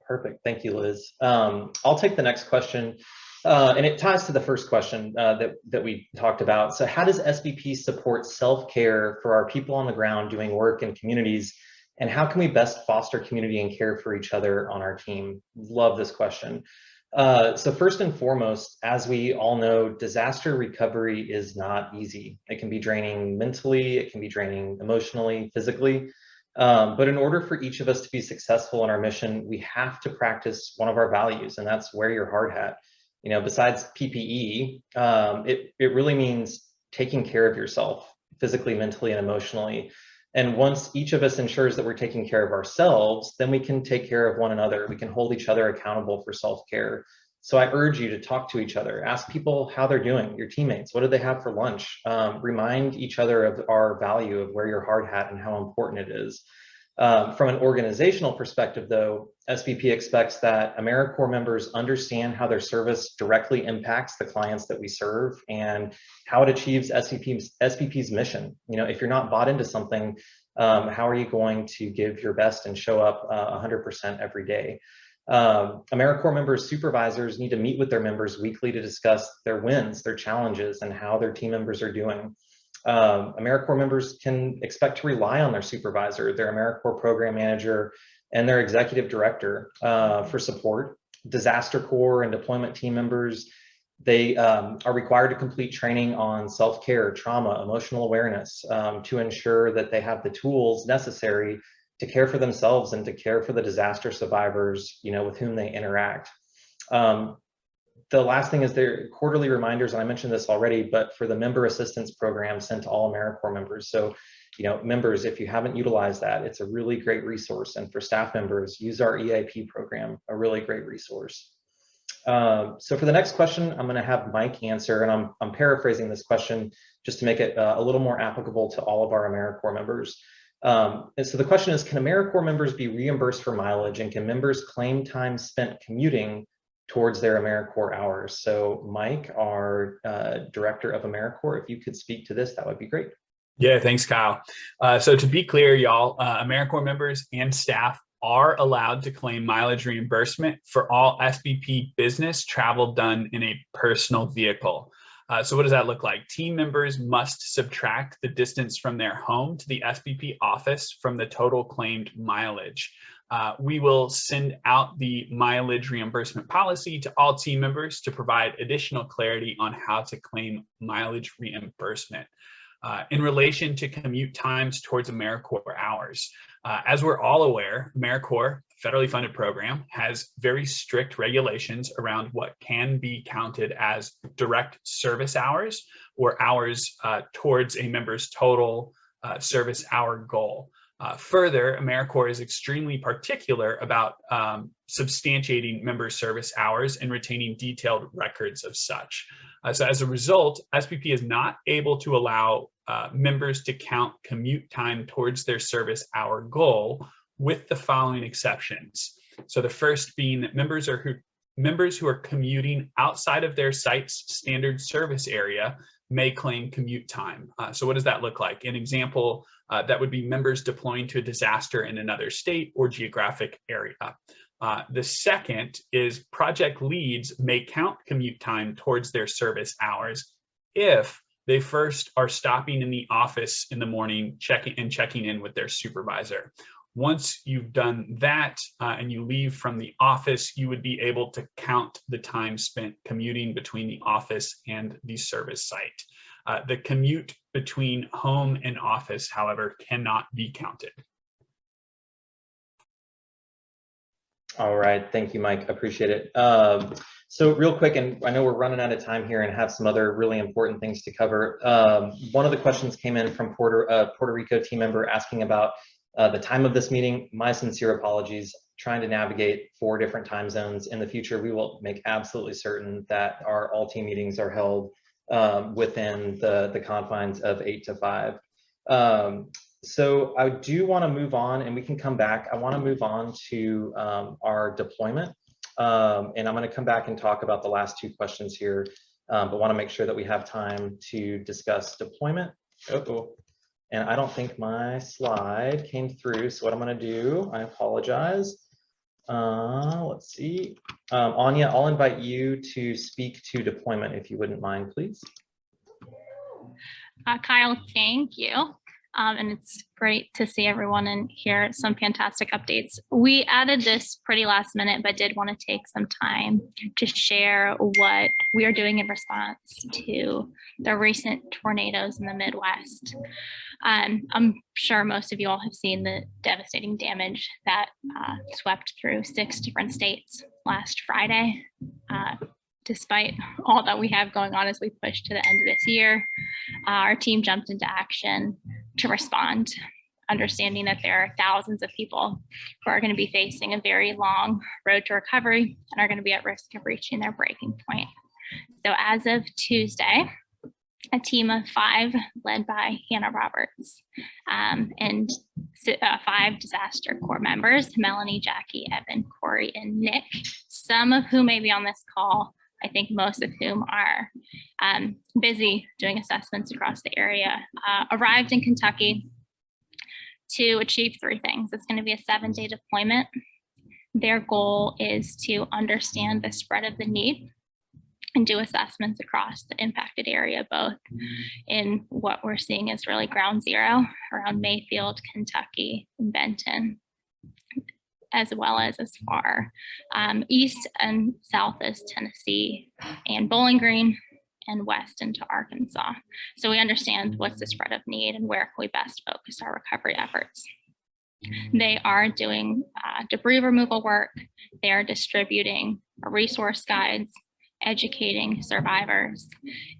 Perfect. Thank you, Liz. I'll take the next question. And it ties to the first question that we talked about. So how does SBP support self-care for our people on the ground doing work in communities? And how can we best foster community and care for each other on our team? Love this question. So first and foremost, as we all know, disaster recovery is not easy. It can be draining mentally, it can be draining emotionally, physically. But in order for each of us to be successful in our mission, we have to practice one of our values, and that's wear your hard hat. You know, besides PPE, it really means taking care of yourself physically, mentally, and emotionally. And once each of us ensures that we're taking care of ourselves, then we can take care of one another. We can hold each other accountable for self-care. So I urge you to talk to each other, ask people how they're doing, your teammates, what do they have for lunch? Remind each other of our value of wear your hard hat and how important it is. From an organizational perspective, though, SBP expects that AmeriCorps members understand how their service directly impacts the clients that we serve and how it achieves SBP's mission. You know, if you're not bought into something, how are you going to give your best and show up 100% every day? AmeriCorps members' supervisors need to meet with their members weekly to discuss their wins, their challenges, and how their team members are doing. AmeriCorps members can expect to rely on their supervisor, their AmeriCorps program manager, and their executive director for support. Disaster Corps and deployment team members, they are required to complete training on self-care, trauma, emotional awareness to ensure that they have the tools necessary to care for themselves and to care for the disaster survivors, you know, with whom they interact. The last thing is their quarterly reminders, and I mentioned this already, but for the member assistance program sent to all AmeriCorps members. So, you know, members, if you haven't utilized that, it's a really great resource. And for staff members, use our EIP program, a really great resource. So for the next question, I'm going to have Mike answer, and I'm paraphrasing this question just to make it a little more applicable to all of our AmeriCorps members. And so the question is, can AmeriCorps members be reimbursed for mileage, and can members claim time spent commuting towards their AmeriCorps hours? So Mike, our director of AmeriCorps, if you could speak to this, that would be great. Yeah, thanks, Kyle. So to be clear, y'all, AmeriCorps members and staff are allowed to claim mileage reimbursement for all SBP business travel done in a personal vehicle. So what does that look like? Team members must subtract the distance from their home to the SBP office from the total claimed mileage. We will send out the mileage reimbursement policy to all team members to provide additional clarity on how to claim mileage reimbursement. In relation to commute times towards AmeriCorps hours, as we're all aware, AmeriCorps, federally funded program, has very strict regulations around what can be counted as direct service hours or hours towards a member's total service hour goal. Further, AmeriCorps is extremely particular about substantiating member service hours and retaining detailed records of such. So as a result, SBP is not able to allow members to count commute time towards their service hour goal, with the following exceptions. So the first being that members who are commuting outside of their site's standard service area may claim commute time. So what does that look like? An example, that would be members deploying to a disaster in another state or geographic area. The second is project leads may count commute time towards their service hours if they first are stopping in the office in the morning, checking in with their supervisor. Once you've done that and you leave from the office, you would be able to count the time spent commuting between the office and the service site. The commute between home and office, however, cannot be counted. All right, thank you, Mike. Appreciate it. So real quick, and I know we're running out of time here and have some other really important things to cover. One of the questions came in from Puerto Rico team member asking about the time of this meeting. My sincere apologies. Trying to navigate 4 different time zones. In the future, we will make absolutely certain that our all team meetings are held within the confines of 8 to 5. So I do want to move on, and we can come back. I want to move on to our deployment, and I'm going to come back and talk about the last 2 questions here, but want to make sure that we have time to discuss deployment. And I don't think my slide came through, so what I'm going to do, I apologize. Let's see. Anya, I'll invite you to speak to deployment if you wouldn't mind, please. Kyle, thank you. And it's great to see everyone and hear some fantastic updates. We added this pretty last minute, but did want to take some time to share what we are doing in response to the recent tornadoes in the Midwest. I'm sure most of you all have seen the devastating damage that swept through 6 different states last Friday. Despite all that we have going on as we push to the end of this year, our team jumped into action to respond, understanding that there are thousands of people who are going to be facing a very long road to recovery and are going to be at risk of reaching their breaking point. So as of Tuesday, a team of 5 led by Hannah Roberts and 5 disaster corps members, Melanie, Jackie, Evan, Corey, and Nick, some of whom may be on this call, I think most of whom are busy doing assessments across the area, arrived in Kentucky to achieve 3 things. It's going to be a 7-day deployment. Their goal is to understand the spread of the need and do assessments across the impacted area, both in what we're seeing as really ground zero around Mayfield, Kentucky, and Benton, as well as far east and south as Tennessee and Bowling Green, and west into Arkansas. So we understand what's the spread of need and where can we best focus our recovery efforts. They are doing debris removal work. They are distributing resource guides, educating survivors,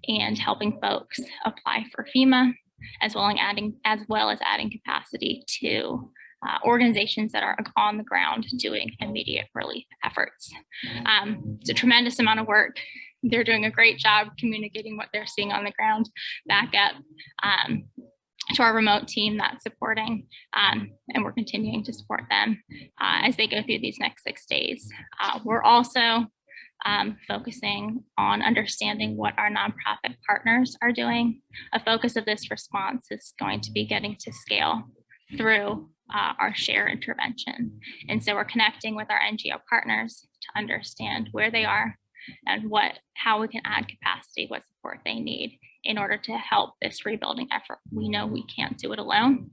and helping folks apply for FEMA, as well as adding capacity to organizations that are on the ground doing immediate relief efforts. It's a tremendous amount of work. They're doing a great job communicating what they're seeing on the ground back up to our remote team that's supporting, and we're continuing to support them as they go through these next 6 days. We're also focusing on understanding what our nonprofit partners are doing. A focus of this response is going to be getting to scale through our share intervention. And so we're connecting with our NGO partners to understand where they are and how we can add capacity, what support they need in order to help this rebuilding effort. We know we can't do it alone,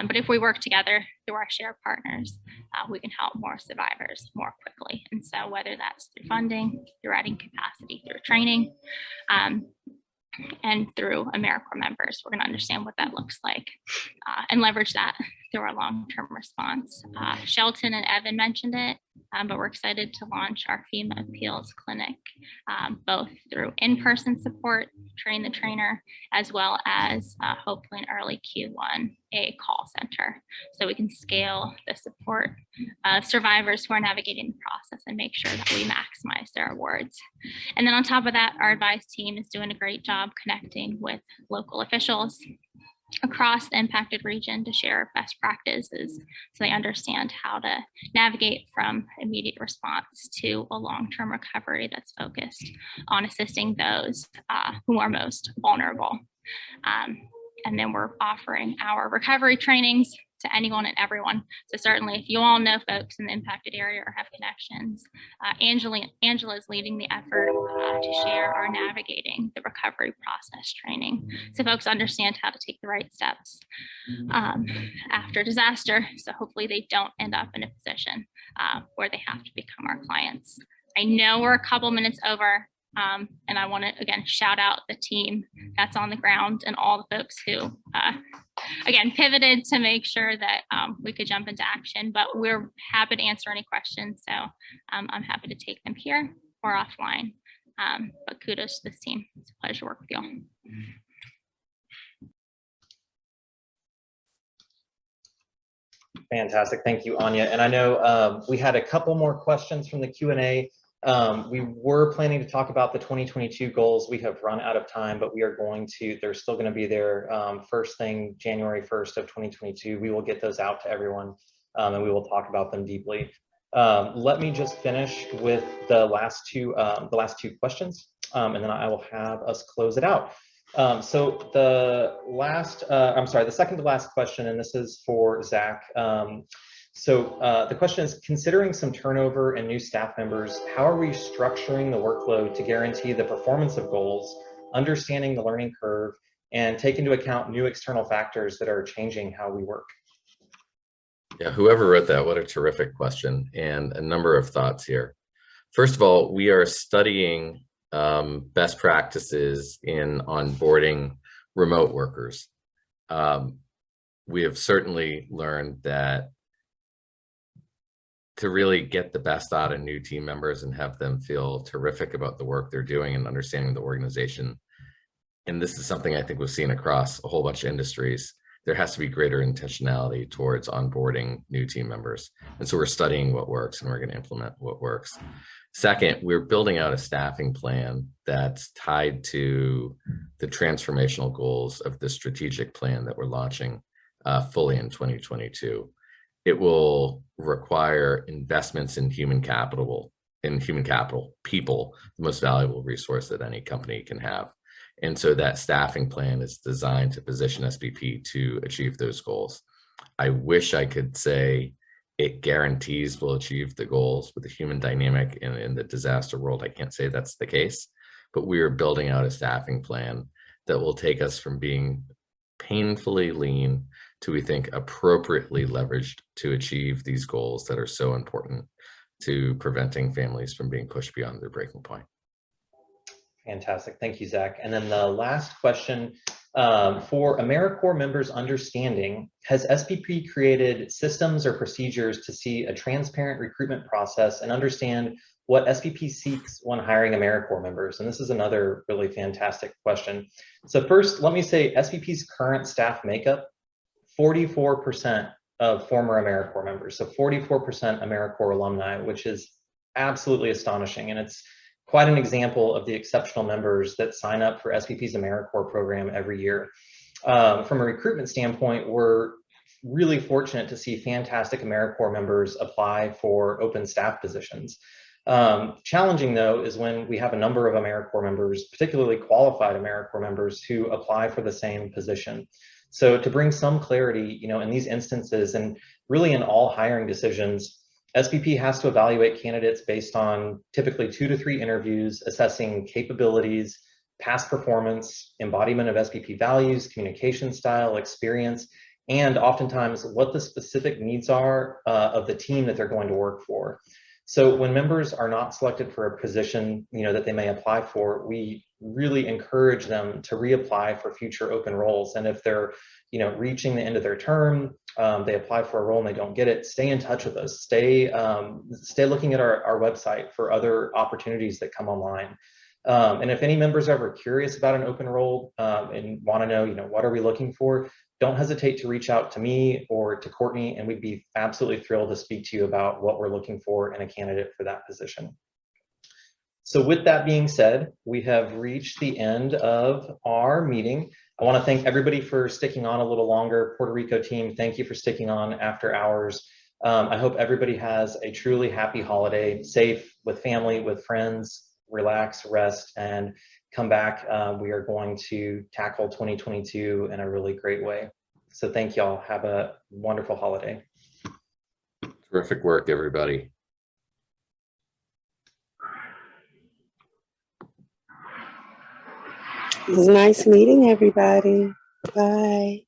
but if we work together through our share partners, we can help more survivors more quickly. And so whether that's through funding, through adding capacity, through training, and through AmeriCorps members, we're going to understand what that looks like and leverage that through our long-term response. Shelton and Evan mentioned it, but we're excited to launch our FEMA Appeals Clinic, both through in-person support, train the trainer, as well as hopefully in early Q1, a call center, so we can scale the support of survivors who are navigating the process and make sure that we maximize their awards. And then on top of that, our advice team is doing a great job connecting with local officials across the impacted region to share best practices so they understand how to navigate from immediate response to a long-term recovery that's focused on assisting those who are most vulnerable. And then we're offering our recovery trainings to anyone and everyone. So certainly if you all know folks in the impacted area or have connections, Angela is leading the effort to share our navigating the recovery process training, so folks understand how to take the right steps after disaster. So hopefully they don't end up in a position where they have to become our clients. I know we're a couple minutes over. And I want to again shout out the team that's on the ground and all the folks who again pivoted to make sure that we could jump into action, but we're happy to answer any questions. So I'm happy to take them here or offline. But kudos to this team. It's a pleasure to work with y'all. Fantastic. Thank you, Anya. And I know we had a couple more questions from the Q&A. We were planning to talk about the 2022 goals. We have run out of time, but we are going to, they're still going to be there first thing January 1st of 2022. We will get those out to everyone and we will talk about them deeply. Let me just finish with the last two questions and then I will have us close it out. So the second to last question, and this is for Zach. So the question is, considering some turnover and new staff members, how are we structuring the workload to guarantee the performance of goals, understanding the learning curve, and take into account new external factors that are changing how we work? Yeah, whoever wrote that, what a terrific question, and a number of thoughts here. First of all, we are studying best practices in onboarding remote workers. We have certainly learned that to really get the best out of new team members and have them feel terrific about the work they're doing and understanding the organization. And this is something I think we've seen across a whole bunch of industries. There has to be greater intentionality towards onboarding new team members. And so we're studying what works and we're going to implement what works. Second, we're building out a staffing plan that's tied to the transformational goals of the strategic plan that we're launching fully in 2022. It will require investments in human capital, people, the most valuable resource that any company can have. And so that staffing plan is designed to position SBP to achieve those goals. I wish I could say it guarantees we'll achieve the goals with the human dynamic in the disaster world. I can't say that's the case, but we are building out a staffing plan that will take us from being painfully lean to, we think, appropriately leveraged to achieve these goals that are so important to preventing families from being pushed beyond their breaking point. Fantastic. Thank you, Zach. And then the last question, for AmeriCorps members' understanding, has SBP created systems or procedures to see a transparent recruitment process and understand what SBP seeks when hiring AmeriCorps members? And this is another really fantastic question. So first, let me say SBP's current staff makeup, 44% of former AmeriCorps members. So 44% AmeriCorps alumni, which is absolutely astonishing. And it's quite an example of the exceptional members that sign up for SBP's AmeriCorps program every year. From a recruitment standpoint, we're really fortunate to see fantastic AmeriCorps members apply for open staff positions. Challenging though is when we have a number of AmeriCorps members, particularly qualified AmeriCorps members, who apply for the same position. So to bring some clarity, in these instances, and really in all hiring decisions, SVP has to evaluate candidates based on typically 2 to 3 interviews, assessing capabilities, past performance, embodiment of SVP values, communication style, experience, and oftentimes what the specific needs are of the team that they're going to work for. So when members are not selected for a position, that they may apply for, we really encourage them to reapply for future open roles. And if they're, reaching the end of their term, they apply for a role and they don't get it, stay in touch with us. Stay looking at our website for other opportunities that come online. And if any members are ever curious about an open role and want to know, what are we looking for, don't hesitate to reach out to me or to Courtney, and we'd be absolutely thrilled to speak to you about what we're looking for in a candidate for that position. So with that being said, we have reached the end of our meeting. I want to thank everybody for sticking on a little longer. Puerto Rico team, thank you for sticking on after hours. I hope everybody has a truly happy holiday, safe with family, with friends, relax, rest, and come back. We are going to tackle 2022 in a really great way. So thank y'all. Have a wonderful holiday. Terrific work, everybody. It was nice meeting everybody. Bye.